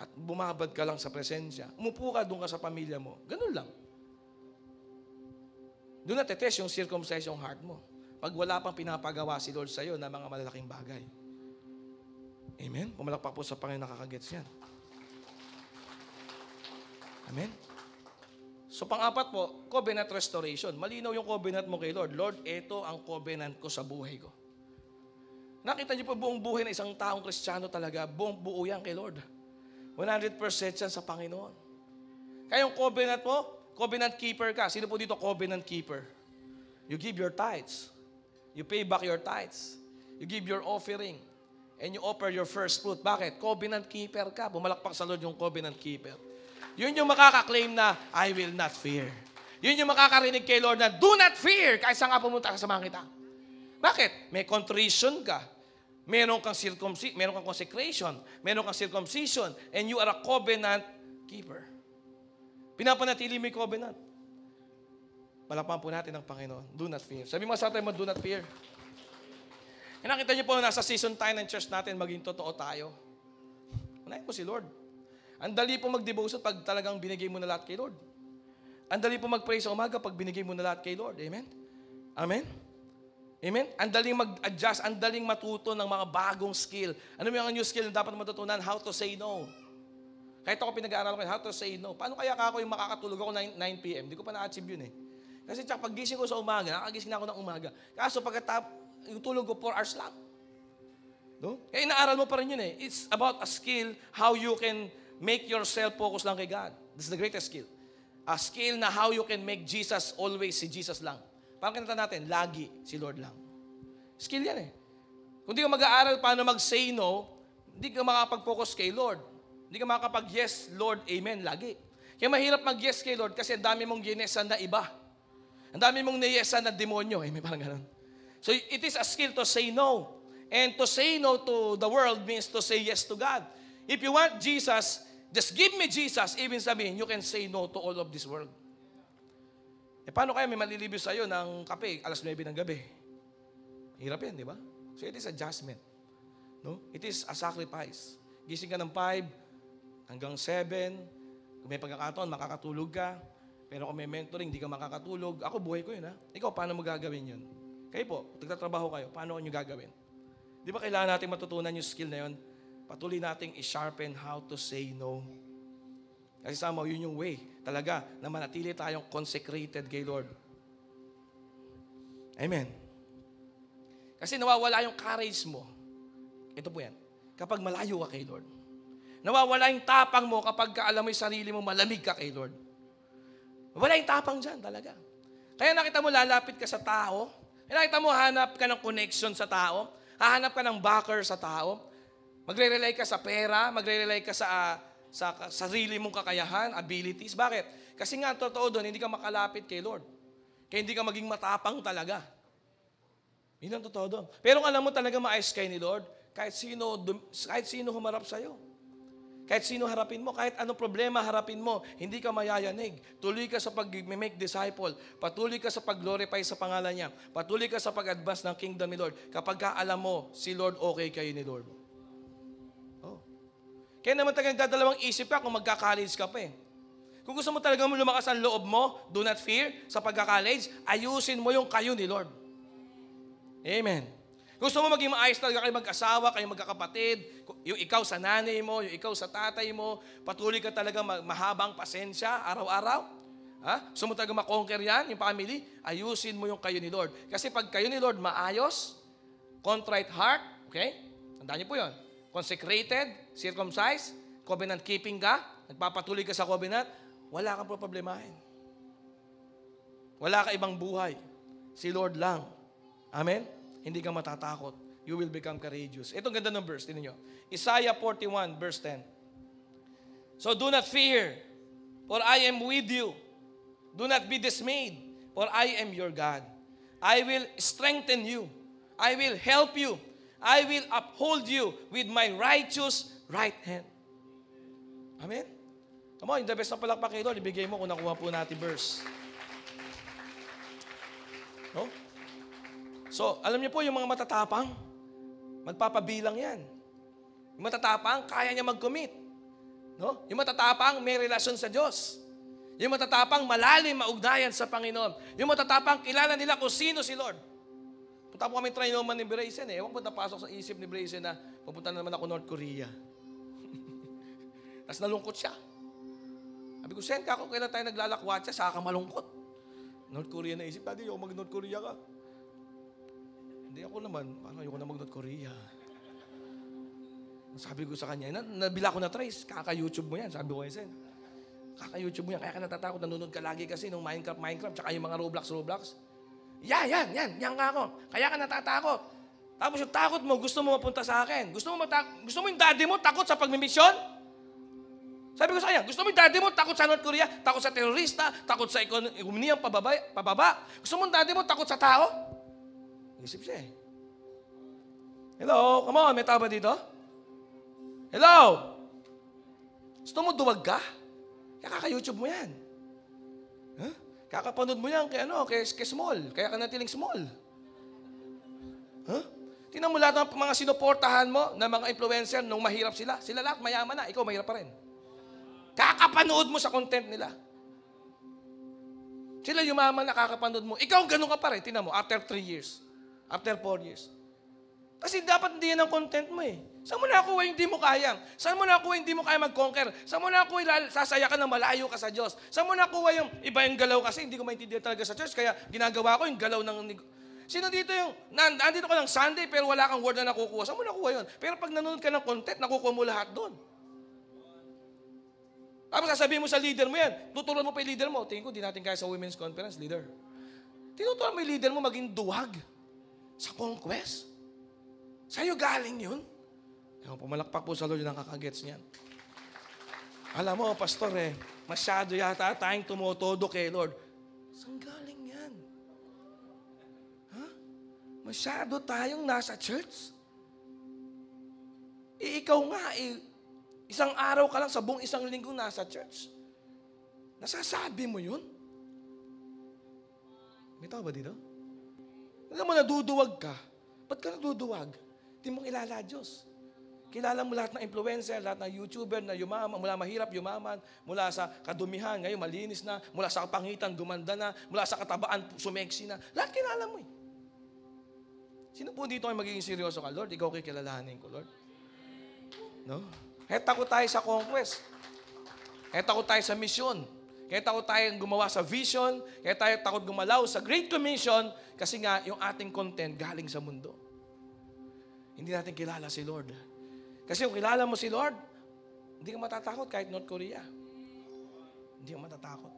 at bumabad ka lang sa presensya. Umupo ka, doon ka sa pamilya mo. Ganun lang. Doon natetest yung circumcise yung heart mo. Pag wala pang pinapagawa si Lord sa'yo na mga malalaking bagay. Amen? Pumalakpak po sa Panginoon, nakakagets yan. Amen? So pang-apat po, covenant restoration. Malinaw yung covenant mo kay Lord. Lord, ito ang covenant ko sa buhay ko. Nakita niyo po buong buhay ng isang taong Kristiyano talaga, buong buo yan kay Lord. 100% yan sa Panginoon. Kaya yung covenant mo, covenant keeper ka. Sino po dito covenant keeper? You give your tithes. You pay back your tithes. You give your offering. And you offer your first fruit. Bakit? Covenant keeper ka. Bumalakpak sa Lord yung covenant keeper. Yun yung makaka-claim na, I will not fear. Yun yung makakarinig kay Lord na, do not fear, kahit saan ka pumunta, kasama kita. Bakit? May contrition ka. Meron kang consecration. Meron kang circumcision. And you are a covenant keeper. Pinapanatili mo yung covenant. Palakpan po natin ang Panginoon. Do not fear. Sabi mo sa atin mo, do not fear. E nakita niyo po, nasa season tayo ng church natin, maging totoo tayo. Unahin mo si Lord. Ang dali po mag-devotion pag talagang binigay mo na lahat kay Lord. Ang dali po mag-pray sa umaga pag binigay mo na lahat kay Lord. Amen? Amen? Amen? Ang daling mag-adjust, ang daling matuto ng mga bagong skill. Ano yung new skill na dapat matutunan? How to say no. Kahit ako pinag-aaral ko, how to say no. Paano kaya ako yung makakatulog ako 9 p.m.? Hindi ko pa na-achieve yun eh. Kasi pag gising ko sa umaga, nakagising na ako ng umaga. Kaso yung tulog ko 4 hours lang. No? Kaya inaaral mo pa rin yun eh. It's about a skill, how you can make yourself focus lang kay God. This is the greatest skill. A skill na how you can make Jesus always si Jesus lang. Parang kinata natin, lagi si Lord lang. Skill yan eh. Kung di ka mag-aaral paano mag-say no, hindi ka makapag-focus kay Lord. Hindi ka makakapag-yes, Lord, Amen, lagi. Kaya mahirap mag-yes kay Lord kasi ang dami mong ginesan na iba. Ang dami mong niyesan na demonyo. May parang ganun. So it is a skill to say no. And to say no to the world means to say yes to God. If you want Jesus, just give me Jesus. Even sabihin, you can say no to all of this world. Paano kaya may malilibyo sa'yo ng kape alas 9 ng gabi? Hirap yan, di ba? So it is adjustment. No? It is a sacrifice. Gising ka ng 5 hanggang 7. Kung may pagkakataon, makakatulog ka. Pero kung may mentoring, hindi ka makakatulog. Ako, buhay ko yun, ha? Ikaw, paano mo gagawin yun? Kayo po, nagtatrabaho kayo, paano nyo gagawin? Di ba kailangan natin matutunan yung skill na yun? Patuloy nating i-sharpen how to say no. Kasi somehow, yun yung way talaga na manatili tayong consecrated kay Lord. Amen. Kasi nawawala yung courage mo. Ito po yan. Kapag malayo ka kay Lord. Nawawala yung tapang mo kapag alam mo yung sarili mo, malamig ka kay Lord. Wala yung tapang dyan talaga. Kaya nakita mo, lalapit ka sa tao. Nakita mo, hanap ka ng connection sa tao. Hahanap ka ng backer sa tao. Magre-rely ka sa pera. Magre-rely ka sa sarili mong kakayahan, abilities. Bakit? Kasi nga, totoo doon, hindi ka makalapit kay Lord. Kaya hindi ka maging matapang talaga. Yun ang totoo doon. Pero alam mo talaga maayos kay ni Lord, kahit sino humarap sa'yo. Kahit sino harapin mo, kahit anong problema harapin mo, hindi ka mayayanig. Tuloy ka sa pag-make disciple. Patuloy ka sa pag-glorify sa pangalan niya. Patuloy ka sa pag-advance ng kingdom ni Lord. Kapag ka alam mo, si Lord okay kayo ni Lord. Oh. Kaya naman talagang dadalawang isip ka kung magka-college ka pa eh. Kung gusto mo talagang lumakas ang loob mo, do not fear sa pagka-college, ayusin mo yung kayo ni Lord. Amen. Gusto mo maging maayos talaga kayo mag-asawa, kayo magkakapatid, yung ikaw sa nanay mo, yung ikaw sa tatay mo, patuloy ka talaga mahabang pasensya araw-araw. Ha? Gusto mo talaga makonquer yan, yung family, ayusin mo yung kayo ni Lord. Kasi pag kayo ni Lord maayos, contrite heart, okay? Tandaan niyo po yun. Consecrated, circumcised, covenant keeping ka, nagpapatuloy ka sa covenant, wala kang problemahin. Wala ka ibang buhay. Si Lord lang. Amen? Hindi ka matatakot. You will become courageous. Itong ganda ng verse, tinan nyo. Isaiah 41, verse 10. So do not fear, for I am with you. Do not be dismayed, for I am your God. I will strengthen you. I will help you. I will uphold you with my righteous right hand. Amen? Come on, the best na palakpak kay Lord, ibigay mo kung nakuha po natin verse. No? So, alam niyo po, yung mga matatapang, magpapabilang yan. Yung matatapang, kaya niya mag-commit. No? Yung matatapang, may relasyon sa Diyos. Yung matatapang, malalim maugnayan sa Panginoon. Yung matatapang, kilala nila kung sino si Lord. Punta po kami trainuman ni Brayson eh. Ewan ko napasok sa isip ni Brayson na pupunta na naman ako North Korea. Tapos nalungkot siya. Sabi ko, Sen, kako, kailan tayo naglalakwat siya, saka ka malungkot. North Korea na isip, Daddy, ako mag-North Korea ka. Hindi ako naman, parang ayoko na mag-North Korea. Sabi ko sa kanya, nabila ko na trace, kaka-YouTube mo yan. Sabi ko kay Sen, kaka-YouTube mo yan, kaya ka natatakot, nanonood ka lagi kasi nung Minecraft, tsaka yung mga Roblox. Yan nga ako. Kaya ka natatakot. Tapos yung takot mo, gusto mo mapunta sa akin. Gusto mo yung daddy mo takot sa pagmimisyon? Sabi ko sa kanya, gusto mo yung daddy mo takot sa North Korea, takot sa terorista, takot sa ekonomiyang pababa? Gusto mo yung daddy mo takot sa tao? Isip siya eh. Hello? Come on, may tao ba dito? Hello? Gusto mo duwag ka? Kaya kaka-YouTube mo yan. Huh? Kakapanood mo yan kay small. Kaya ka natiling small. Huh? Tingnan mo lahat ng mga sinuportahan mo na mga influencer nung mahirap sila. Sila lahat mayaman na. Ikaw mahirap pa rin. Kakapanood mo sa content nila. Sila yumaman na kakapanood mo. Ikaw ganun ka pa rin. Tingnan mo, after 3 years. After 4 years. Kasi dapat hindi yan ang content mo eh. Saan mo nakuha yung hindi mo kaya? Saan mo nakuha yung hindi mo kaya mag-conquer? Saan mo nakuha sasaya ka na malayo ka sa Diyos? Saan mo nakuha yung iba yung galaw kasi hindi ko maintindihan talaga sa church kaya ginagawa ko yung galaw ng... Sino dito yung... Nandito ka lang Sunday pero wala kang word na nakukuha. Saan mo nakuha yun? Pero pag nanonood ka ng content, nakukuha mo lahat doon. Tapos sasabihin mo sa leader mo yan. Tuturuan mo pa yung leader mo. Tingin ko, di natin kaya sa women's conference, leader. Tinuturuan mo yung leader mo maging duwag sa conquest. Sa'yo galing yun? Pumalakpak po sa Lord ng kakagets niyan. Alam mo, pastor masyado yata tayong tumotodo kay Lord. Saan galing yan? Ha? Masyado tayong nasa church? Ikaw nga, isang araw ka lang sa buong isang linggo nasa church. Nasasabi mo yun? May tao ba dito? Alam mo, naduduwag ka. Ba't ka naduduwag? Hindi mo kilala Diyos. Kilala mo lahat ng influencer, lahat ng YouTuber na yumaman, mula mahirap yumaman, mula sa kadumihan, ngayon malinis na, mula sa kapangitan, gumanda na, mula sa katabaan, sumeksi na. Lahat kilala mo eh. Sino po dito ay magiging seryoso ka, Lord? Ikaw kikilalahanin ko, Lord. No? Kaya takot tayo sa conquest. Kaya takot tayo sa mission. Kaya takot tayong gumawa sa vision. Kaya tayo takot gumalaw sa Great Commission kasi nga yung ating content galing sa mundo. Hindi natin kilala si Lord. Kasi kung kilala mo si Lord, hindi ka matatakot kahit North Korea. Hindi ka matatakot.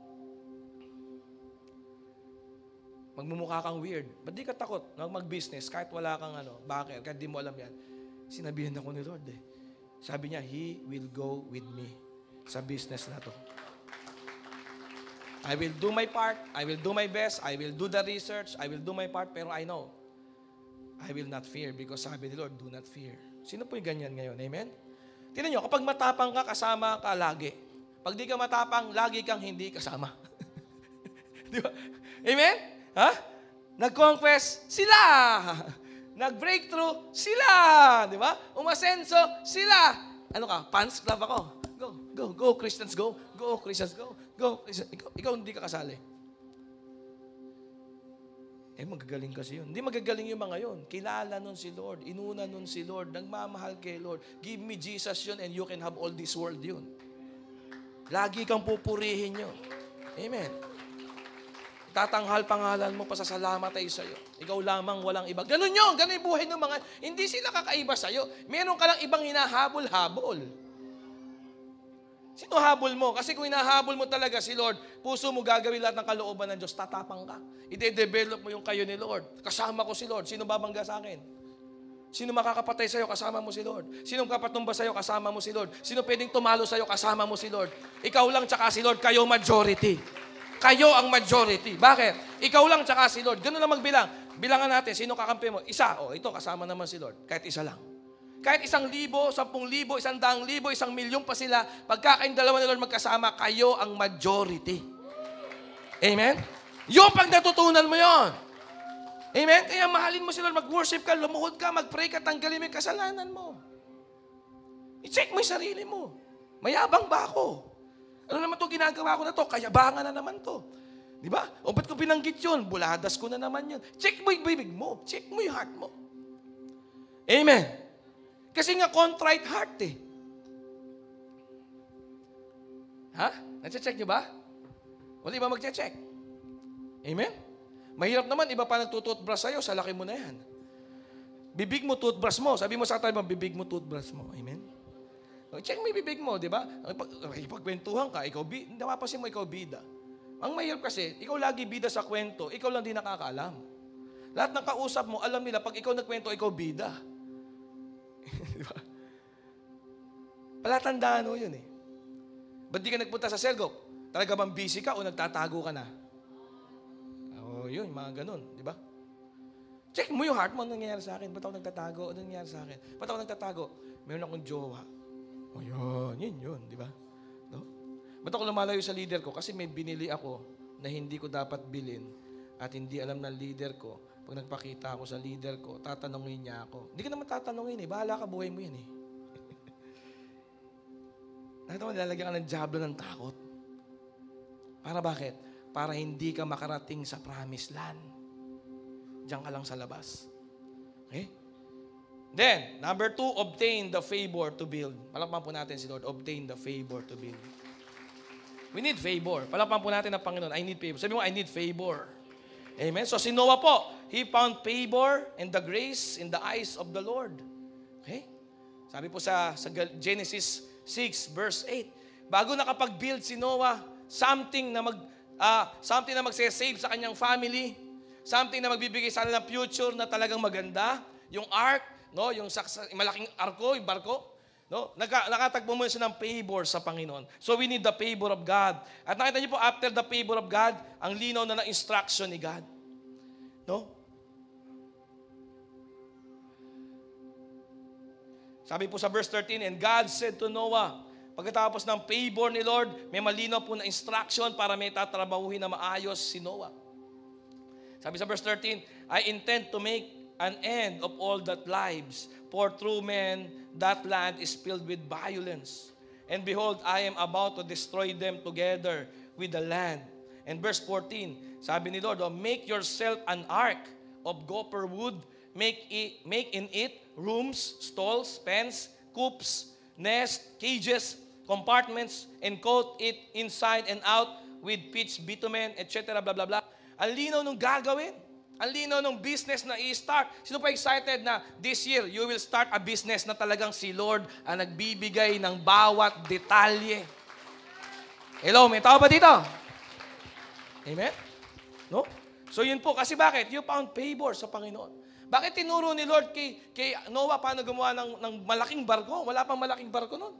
Magmumukha kang weird. Ba't di ka takot mag-business kahit wala kang bakit, kahit di mo alam yan. Sinabihan ako ni Lord eh. Sabi niya, He will go with me sa business na to. I will do my part. I will do my best. I will do the research. I will do my part. Pero I know, I will not fear because sabi ni Lord, do not fear. Sino po yung ganyan ngayon? Amen? Tingnan nyo, kapag matapang ka, kasama ka lagi. Pag di ka matapang, lagi kang hindi kasama. Di ba? Amen? Ha? Nag-conquest sila. Nag-breakthrough sila. Di ba? Umasenso sila. Ano ka? Fans club ako. Go, Christians, go. Go, Christians, go. Go, Christians. Ikaw hindi ka kasali. Magagaling kasi yun. Hindi magagaling yung mga yun. Kilala nun si Lord. Inuna nun si Lord. Nagmamahal kay Lord. Give me Jesus yun and you can have all this world yun. Lagi kang pupurihin yun. Amen. Tatanghal pangalan mo, pasasalamat tayo sa'yo. Ikaw lamang, walang iba. Ganun yun. Ganun yung buhay ng mga... Hindi sila kakaiba sa'yo. Meron ka lang ibang hinahabol-habol. Sino habol mo? Kasi kung hinahabol mo talaga si Lord, puso mo gagawin lahat ng kalooban ng Diyos, tatapang ka. I-develop mo yung kayo ni Lord. Kasama ko si Lord. Sino babangga sa akin? Sino makakapatay sa'yo? Kasama mo si Lord. Sino kapatumba sa'yo? Kasama mo si Lord. Sino pwedeng tumalo sa'yo? Kasama mo si Lord. Ikaw lang tsaka si Lord, kayo majority. Kayo ang majority. Bakit? Ikaw lang tsaka si Lord. Ganun lang magbilang. Bilangan natin, sino kakampi mo? Isa. O, ito, kasama naman si Lord. Kahit isa lang. Kahit 1,000, 10,000, 100,000, 1,000,000 pa sila, pagka kayong dalawa ni Lord magkasama, kayo ang majority. Amen? Yung pag natutunan mo yon. Amen? Kaya mahalin mo si Lord, mag-worship ka, lumuhod ka, mag-pray ka, tanggalin mo yung kasalanan mo. I-check mo yung sarili mo. Mayabang ba ako? Ano naman itong ginagawa ko na to? Kayabangan na naman to. Di ba? O ba't ko binanggit yun? Buladas ko na naman yun. Check mo yung bibig mo. Check mo yung heart mo. Amen? Kasi nga contrite heart eh. Ha? Nache-check nyo ba? Wala iba magche-check. Amen? Mahirap naman, iba pa nagtututbrush sa'yo, sa laki mo na yan. Bibig mo, toothbrush mo. Sabi mo sa tayo, bibig mo, toothbrush mo. Amen? Check mo yung bibig mo, di ba? Ipagkwentuhan ka, ikaw napapansin mo, ikaw bida. Ang mahirap kasi, ikaw lagi bida sa kwento, ikaw lang di nakakaalam. Lahat ng kausap mo, alam nila, pag ikaw nagkwento, ikaw bida. Di ba? Palatandaan mo yun eh. Ba't di ka nagpunta sa cell group? Talaga bang busy ka o nagtatago ka na? Oh, yun, mga ganun, di ba? Check mo yung heart mo, ano nangyayari sa akin? Ba't ako nagtatago? Ano nangyayari sa akin? Ba't ako nagtatago? Meron akong jowa. O yun, di ba? No? Ba't ako lumalayo sa leader ko? Kasi may binili ako na hindi ko dapat bilhin at hindi alam ng leader ko. Pag nagpakita ako sa leader ko, tatanungin niya ako. Hindi ka naman tatanungin eh. Bahala ka, buhay mo yan eh. Nakita mo, nilalagyan ka ng diablo ng takot. Para bakit? Para hindi ka makarating sa promised land. Diyan ka lang sa labas. Okay? Then, number 2, obtain the favor to build. Palakpan po natin si Lord, obtain the favor to build. We need favor. Palakpan po natin ang Panginoon, I need favor. Sabi mo, I need favor. Amen? So si Noah po, he found favor and the grace in the eyes of the Lord. Okay? Sabi po sa Genesis 6 verse 8, bago nakapag-build si Noah, something na magse-save sa kanyang family, something na magbibigay sa kanila ng future na talagang maganda, yung ark, no, yung malaking arko, yung barko, no? Nakatagpo mo siya ng favor sa Panginoon. So we need the favor of God. At nakita niyo po, after the favor of God, ang linaw na ng instruction ni God. No? Sabi po sa verse 13, and God said to Noah, pagkatapos ng favor ni Lord, may malinaw po na instruction para may tatrabahuhin na maayos si Noah. Sabi sa verse 13, I intend to make an end of all that lives, for through men that land is filled with violence. And behold, I am about to destroy them together with the land. And verse 14, sabi ni Lord, make yourself an ark of gopher wood, make in it rooms, stalls, pens, coops, nests, cages, compartments, and coat it inside and out with pitch, bitumen, etc. Blah, blah, blah. Ang linaw nung gagawin. Ang linaw ng business na i-start. Sino pa excited na this year, you will start a business na talagang si Lord ang nagbibigay ng bawat detalye? Hello, may tao ba dito? Amen? No? So yun po, kasi bakit? You found favor sa Panginoon. Bakit tinuro ni Lord kay Noah paano gumawa ng malaking barko? Wala pang malaking barko nun.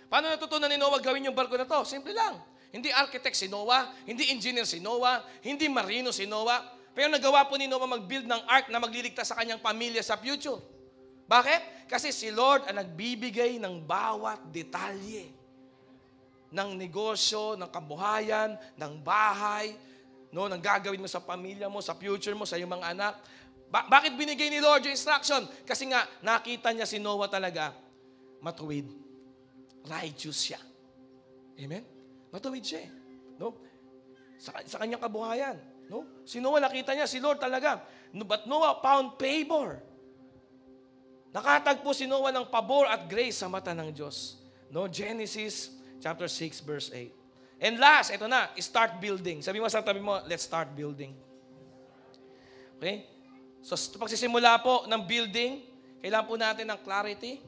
Paano natutunan ni Noah gawin yung barko na to? Simple lang. Hindi architect si Noah, hindi engineer si Noah, hindi marino si Noah. Pero nagawa po ni Noah mag-build ng ark na magliligtas sa kanyang pamilya sa future. Bakit? Kasi si Lord ang nagbibigay ng bawat detalye ng negosyo, ng kabuhayan, ng bahay, no, ng gagawin mo sa pamilya mo, sa future mo, sa iyong mga anak. Bakit binigay ni Lord yung instruction? Kasi nga, nakita niya si Noah talaga, matuwid. Righteous siya. Amen? Matuwid siya. No? Sa kanyang kabuhayan. No? Si Noah, nakita niya, si Lord talaga. But Noah found favor. Nakatagpo si Noah ng pabor at grace sa mata ng Diyos. No? Genesis chapter 6, verse 8. And last, ito na, start building. Sabi mo sa tabi mo, let's start building. Okay? So, pagsisimula po ng building, kailangan po natin ng clarity,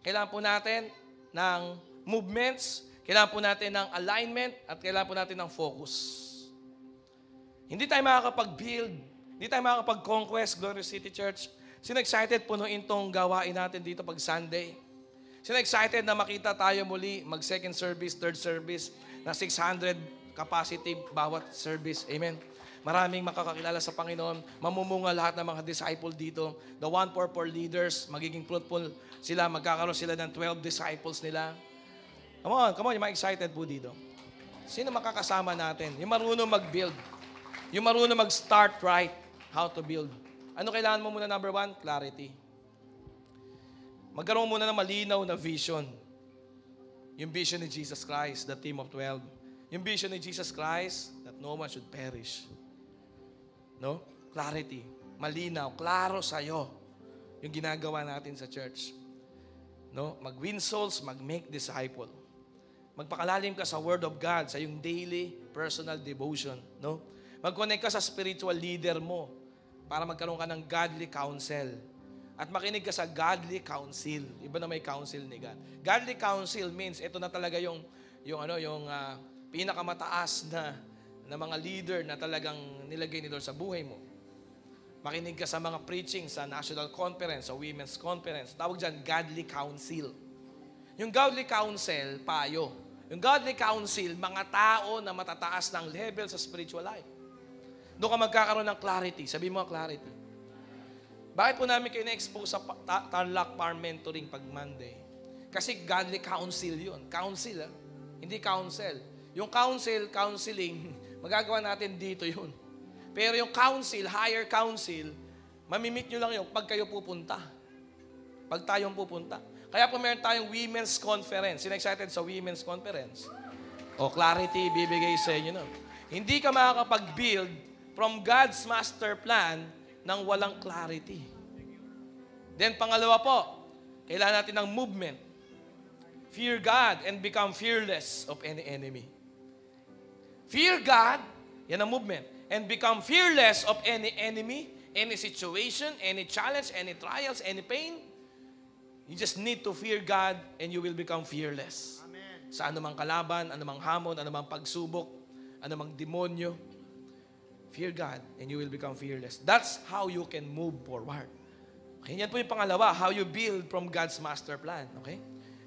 kailangan po natin ng movements, Kailangan po natin ng alignment at kailangan po natin ng focus. Hindi tayo makakapag-build, hindi tayo makakapag-conquest, Glorious City Church. Sino excited punuin tong gawain natin dito pag Sunday? Sino excited na makita tayo muli, mag-second service, third service, na 600 capacity bawat service? Amen. Maraming makakakilala sa Panginoon. Mamumunga lahat ng mga disciple dito. The 144 leaders, magiging fruitful sila. Magkakaroon sila ng 12 disciples nila. Come on, yung mga excited po dito. Sino makakasama natin? Yung marunong mag-build. Yung marunong mag-start right. How to build. Ano kailangan mo muna? Number 1, clarity. Magkaroon muna ng malinaw na vision. Yung vision ni Jesus Christ, the team of 12. Yung vision ni Jesus Christ, that no one should perish. No? Clarity. Malinaw. Klaro sa'yo yung ginagawa natin sa church. No? Mag-win souls, mag-make disciple. Magpakalalim ka sa Word of God, sa yung daily personal devotion. No? Mag-connect ka sa spiritual leader mo para magkaroon ka ng godly counsel. At makinig ka sa godly counsel. Iba na may counsel ni God. Godly counsel means ito na talaga yung pinakamataas na mga leader na talagang nilagay ni Lord sa buhay mo. Makinig ka sa mga preaching sa national conference, sa women's conference. Tawag dyan, godly counsel. Yung godly counsel, payo. Yung godly counsel, mga tao na matataas ng level sa spiritual life. Doon ka magkakaroon ng clarity. Sabi mo clarity. Bakit po namin kayo na-expose sa Tarlac Farm Mentoring pag Monday? Kasi godly counsel yun. Counsel, hindi counsel. Yung counseling, magagawa natin dito yun. Pero yung counsel, higher counsel, mamimit nyo lang yun pag kayo pupunta. Pag tayong pupunta. Kaya po meron tayong women's conference. Sino excited sa women's conference? O clarity, bibigay sa inyo. No? Hindi ka makakapag-build from God's master plan nang walang clarity. Then pangalawa po, kailangan natin ng movement. Fear God and become fearless of any enemy. Fear God, yan ang movement. And become fearless of any enemy, any situation, any challenge, any trials, any pain. You just need to fear God and you will become fearless. Amen. Sa anumang kalaban, anumang hamon, anumang pagsubok, anumang demonyo. Fear God and you will become fearless. That's how you can move forward. Okay, yan po yung pangalawa, how you build from God's master plan. Okay?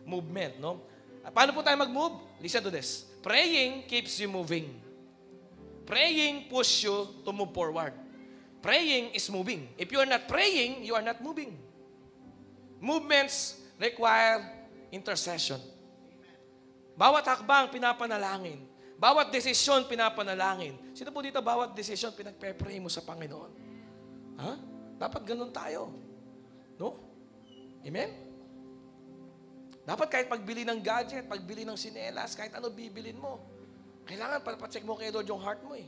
Movement, no? Paano po tayo mag-move? Listen to this. Praying keeps you moving. Praying push you to move forward. Praying is moving. If you are not praying, you are not moving. Movements require intercession. Bawat hakbang pinapanalangin. Bawat desisyon pinapanalangin. Sino po dito bawat desisyon pinagpe-pray mo sa Panginoon? Ha? Dapat ganun tayo. No? Amen? Dapat kahit pagbili ng gadget, pagbili ng sinelas, kahit ano bibilin mo. Kailangan papacheck mo kay Lord yung heart mo eh.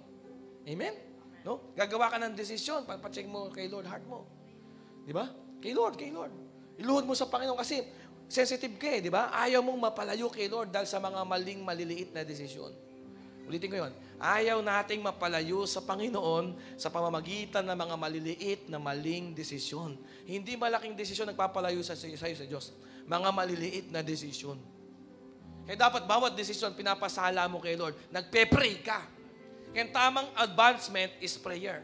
Amen? No? Gagawa ka ng desisyon, papacheck mo kay Lord heart mo. Di ba? Kay Lord. Iluhod mo sa Panginoon kasi sensitive ka eh, di ba? Ayaw mong mapalayo kay Lord dahil sa mga maliliit na desisyon. Ulitin ko yun. Ayaw nating mapalayo sa Panginoon sa pamamagitan ng mga maliliit na maling desisyon. Hindi malaking desisyon nagpapalayo sa Diyos. Mga maliliit na desisyon. Kaya dapat bawat desisyon pinapasala mo kay Lord. Nagpe-pray ka. Kaya tamang advancement is prayer.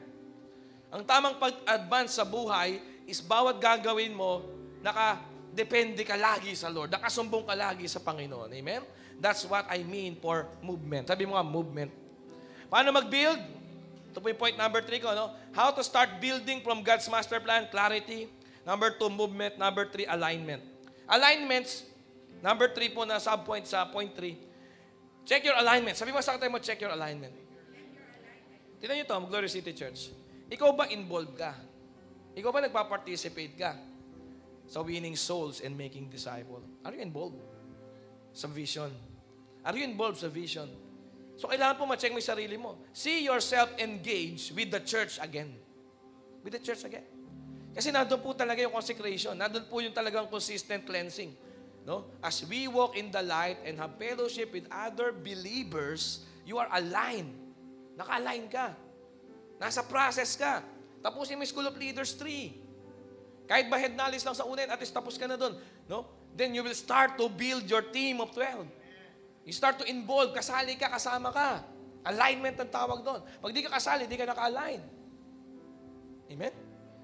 Ang tamang pag-advance sa buhay is bawat gagawin mo, nakadepende ka lagi sa Lord. Nakasumbong ka lagi sa Panginoon. Amen? That's what I mean for movement. Sabi mo nga, movement. Paano mag-build? Ito po yung point number 3 ko. No? How to start building from God's master plan? Clarity. Number 2, movement. Number 3, alignment. Alignments. Number 3 po na subpoint sa point 3. Check your alignment. Sabi mo sa katay mo, check your alignment. Tignan nyo ito, Glorious City Church. Ikaw ba involved ka? Ikaw ba nagpa-participate ka sa winning souls and making disciples? Are you involved sa vision? Are you involved sa vision? So, kailangan po ma-check mo yung sarili mo. See yourself engaged with the church again. With the church again. Kasi nandun po talaga yung consecration. Nandun po yung talagang consistent cleansing. No? As we walk in the light and have fellowship with other believers, you are aligned. Naka-align ka. Nasa process ka. Tapusin mo yung School of Leaders 3. Kahit ba head knowledge lang sa unin, at least tapos ka na doon. No? Then you will start to build your team of 12. You start to involve, kasali ka, kasama ka. Alignment ang tawag doon. Pag di ka kasali, di ka naka-align. Amen?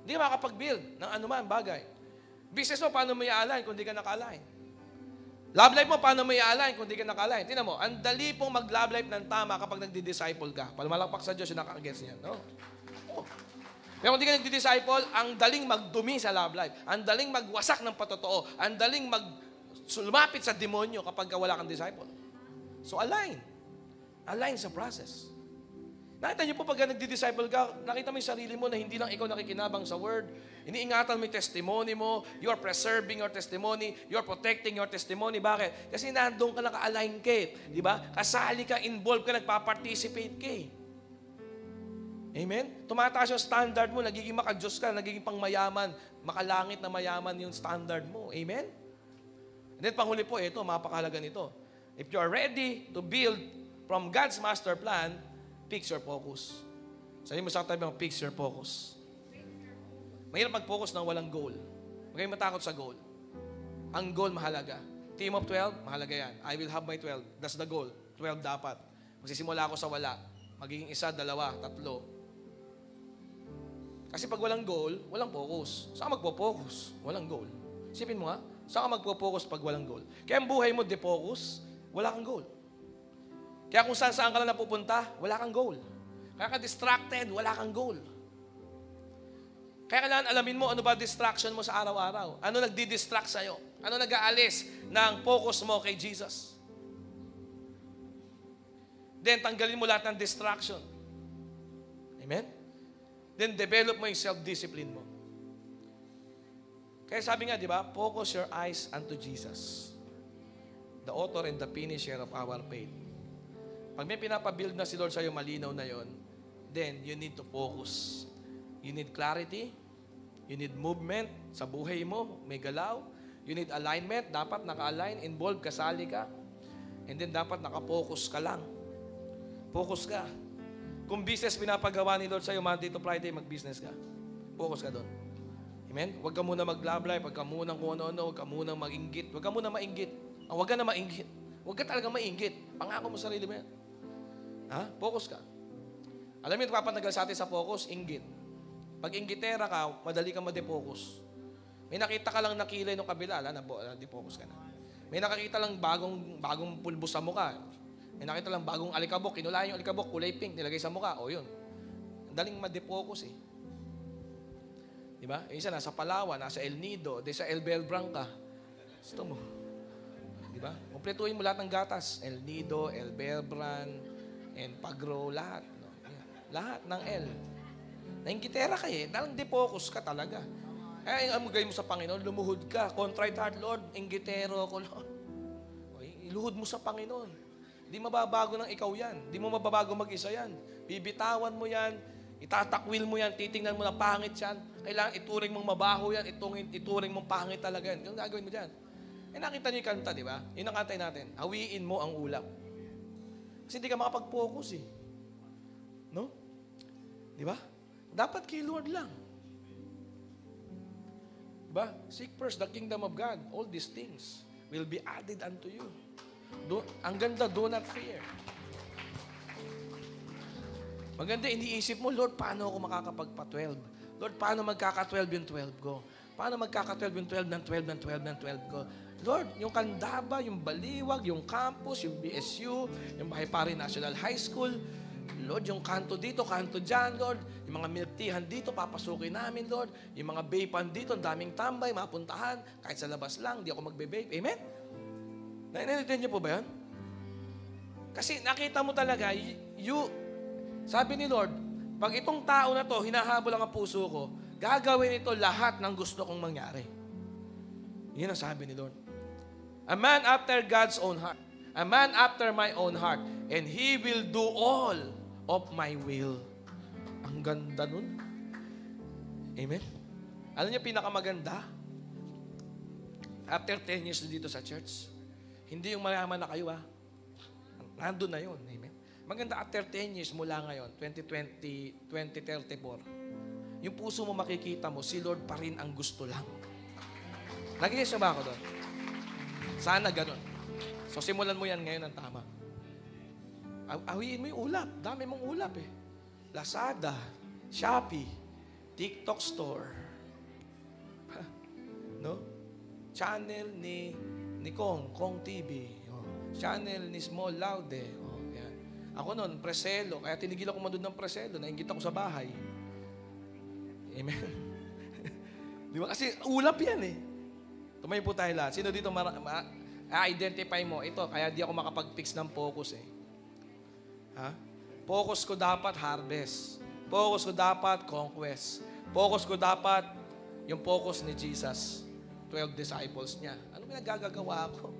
Hindi ka makakapag-build ng anuman bagay. Business mo, paano mo i-align kung di ka naka-align? Love life mo, paano mo i-align kung di ka naka-align? Tingnan mo, ang dali pong mag-love life ng tama kapag nagdi-disciple ka. Palumalakpak sa Diyos, yung nakakagets niyan. No? Oh. Pero kung di ka nagdi-disciple, ang daling magdumi sa love life. Ang daling magwasak ng patotoo. Ang daling lumapit sa demonyo kapag wala kang disciple. So align. Align sa process. Nakita niyo po pag nagdi-disciple ka, nakita mo yung sarili mo na hindi lang ikaw nakikinabang sa word. Iniingatan mo yung testimony mo. You are preserving your testimony. You are protecting your testimony. Bakit? Kasi nandun ka naka-align ka. Di ba? Kasali ka, involved ka, nagpa-participate ka. Amen? Tumataas yung standard mo, nagiging maka-Diyos ka, nagiging pangmayaman, makalangit na mayaman yung standard mo. Amen? And then panghuli po, ito, mapakahalaga nito. If you are ready to build from God's master plan, fix your focus. Sabi mo sa tabi mo, fix your focus. Mahirap mag-focus ng walang goal. Huwag kayong matakot sa goal. Ang goal mahalaga. Team of 12, mahalaga yan. I will have my 12. That's the goal. 12 dapat. Magsisimula ako sa wala. Magiging 1, 2, 3. Kasi pag walang goal, walang focus. Saan ka magpo-focus? Walang goal. Isipin mo nga, saan ka magpo-focus pag walang goal? Kaya ang buhay mo, de-focus, wala kang goal. Kaya kung saan ka lang napupunta, wala kang goal. Kaya ka distracted, wala kang goal. Kaya kailangan alamin mo ano ba distraction mo sa araw-araw. Ano nagdi-distract sa'yo? Ano nag-aalis ng focus mo kay Jesus? Then, tanggalin mo lahat ng distraction. Amen? Then, develop mo yung self-discipline mo. Kaya sabi nga, di ba, focus your eyes unto Jesus, the author and the finisher of our faith. Pag may pinapabuild na si Lord sa'yo, malinaw na yon, then you need to focus. You need clarity. You need movement sa buhay mo. May galaw. You need alignment. Dapat naka-align, involved, kasali ka. And then dapat naka-focus ka lang. Focus ka. Kung business pinapagawa ni Lord sa'yo, Monday to Friday, mag-business ka. Focus ka doon. Amen? Huwag ka muna mag-love life, huwag ka muna kung ano-ano, huwag ka muna mag-inggit. Huwag ka muna mainggit. Huwag ka na mainggit. Huwag ka talaga mainggit. Pangako mo sarili mo yan. Ha? Focus ka. Alam mo yung papatagal sa atin sa focus? Inggit. Pag inggitera ka, madali ka ma-defocus. May nakita ka lang na kilay ng kabila, defocus ka na. May nakakita lang bagong pulbo sa mukha. May nakita lang bagong alikabok, kinulayan yung alikabok, kulay pink, nilagay sa mukha. O yun. Ang daling ma-defocus eh. Diba? Yung isa nasa Palawan, nasa El Nido, sa El Belbranca. Gusto mo. Diba? Kumpletuhin mo lahat ng gatas. El Nido, El Belbran, and Pagro, lahat. No? Lahat ng L. Nainggitera ka eh. Dalang defocus ka talaga. Eh, ang amugay mo sa Panginoon, lumuhod ka. Contrite heart, Lord, inggitero ako, Lord. Iluhod mo sa Panginoon. Hindi mababago ng ikaw yan. Hindi mo mababago mag-isa yan. Bibitawan mo yan. Itatakwil mo yan. Titingnan mo na pangit yan. Kailangan ituring mong mabaho yan. Ituring mong pangit talaga yan. Yung gagawin mo dyan. Eh, nakita niyo yung kanta, di ba? Yun ang kantay natin. Hawiin mo ang ulap. Kasi hindi ka makapag-focus eh. No? Di ba? Dapat kay Lord lang. Di ba? Seek first the kingdom of God. All these things will be added unto you. Ang ganda, do not fear. Maganda, iniisip mo, Lord, paano ako makakapagpa-12? Lord, paano magkaka-12 yung 12 ko? Paano magkaka-12 yung 12 ng 12 ng 12 ng 12 ko? Lord, yung Candaba, yung Baliwag, yung campus, yung BSU, yung Bahipari National High School, Lord, yung kanto dito, kanto dyan, Lord, yung mga milktihan dito, papasukin namin, Lord, yung mga vapean dito, ang daming tambay, mapuntahan, kahit sa labas lang, di ako magbe-vape. Amen? Naintindihan niyo po ba yan? Kasi nakita mo talaga, sabi ni Lord, pag itong tao na to, hinahabol ang puso ko, gagawin ito lahat ng gusto kong mangyari. Yan ang sabi ni Lord. A man after God's own heart. A man after my own heart. And He will do all of my will. Ang ganda nun. Amen? Alam niyo pinakamaganda? After 10 years dito sa church, hindi yung mayaman na kayo nandun na yun. Amen? Maganda after 10 years mula ngayon, 2020, 2034, yung puso mo makikita mo, si Lord pa rin ang gusto lang. Nag-iisa ba ako doon? Sana ganun. So simulan mo yan ngayon ng tama. Awiin mo yung ulap. Dami mong ulap eh. Lazada, Shopee, TikTok Store. No? Channel ni Kong TV. Oh. Channel ni Small Laude. Oh, yan. Ako noon, Preselo. Kaya tinigil ako manood ng Preselo. Nainggit ako sa bahay. Amen. Di ba? Kasi ulap yan eh. Tumayo po tayo lahat. Sino dito identify mo? Ito, kaya di ako makapag-fix ng focus eh. Ha? Focus ko dapat harvest. Focus ko dapat conquest. Focus ko dapat yung focus ni Jesus. 12 disciples niya. Ano pinagagagawa ko?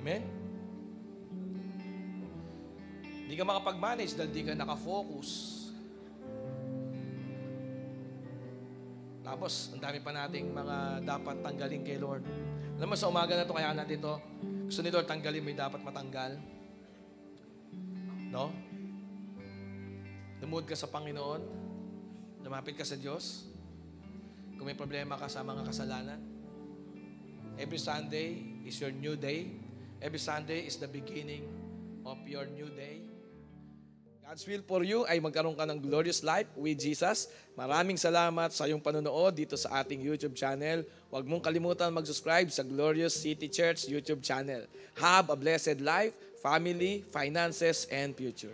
Amen? Hindi ka makapag-manage dahil di ka nakafocus. Tapos, ang dami pa nating mga dapat tanggalin kay Lord. Alam mo, sa umaga na ito, kaya nandito, gusto ni Lord tanggalin mo yung dapat matanggal. No? Lumuhod ka sa Panginoon. Lumapit ka sa Diyos. Kung may problema ka sa mga kasalanan. Every Sunday is your new day. Every Sunday is the beginning of your new day. God's will for you ay magkaroon ka ng glorious life with Jesus. Maraming salamat sa iyong panonood dito sa ating YouTube channel. Huwag mong kalimutan mag-subscribe sa Glorious City Church YouTube channel. Have a blessed life, family, finances, and future.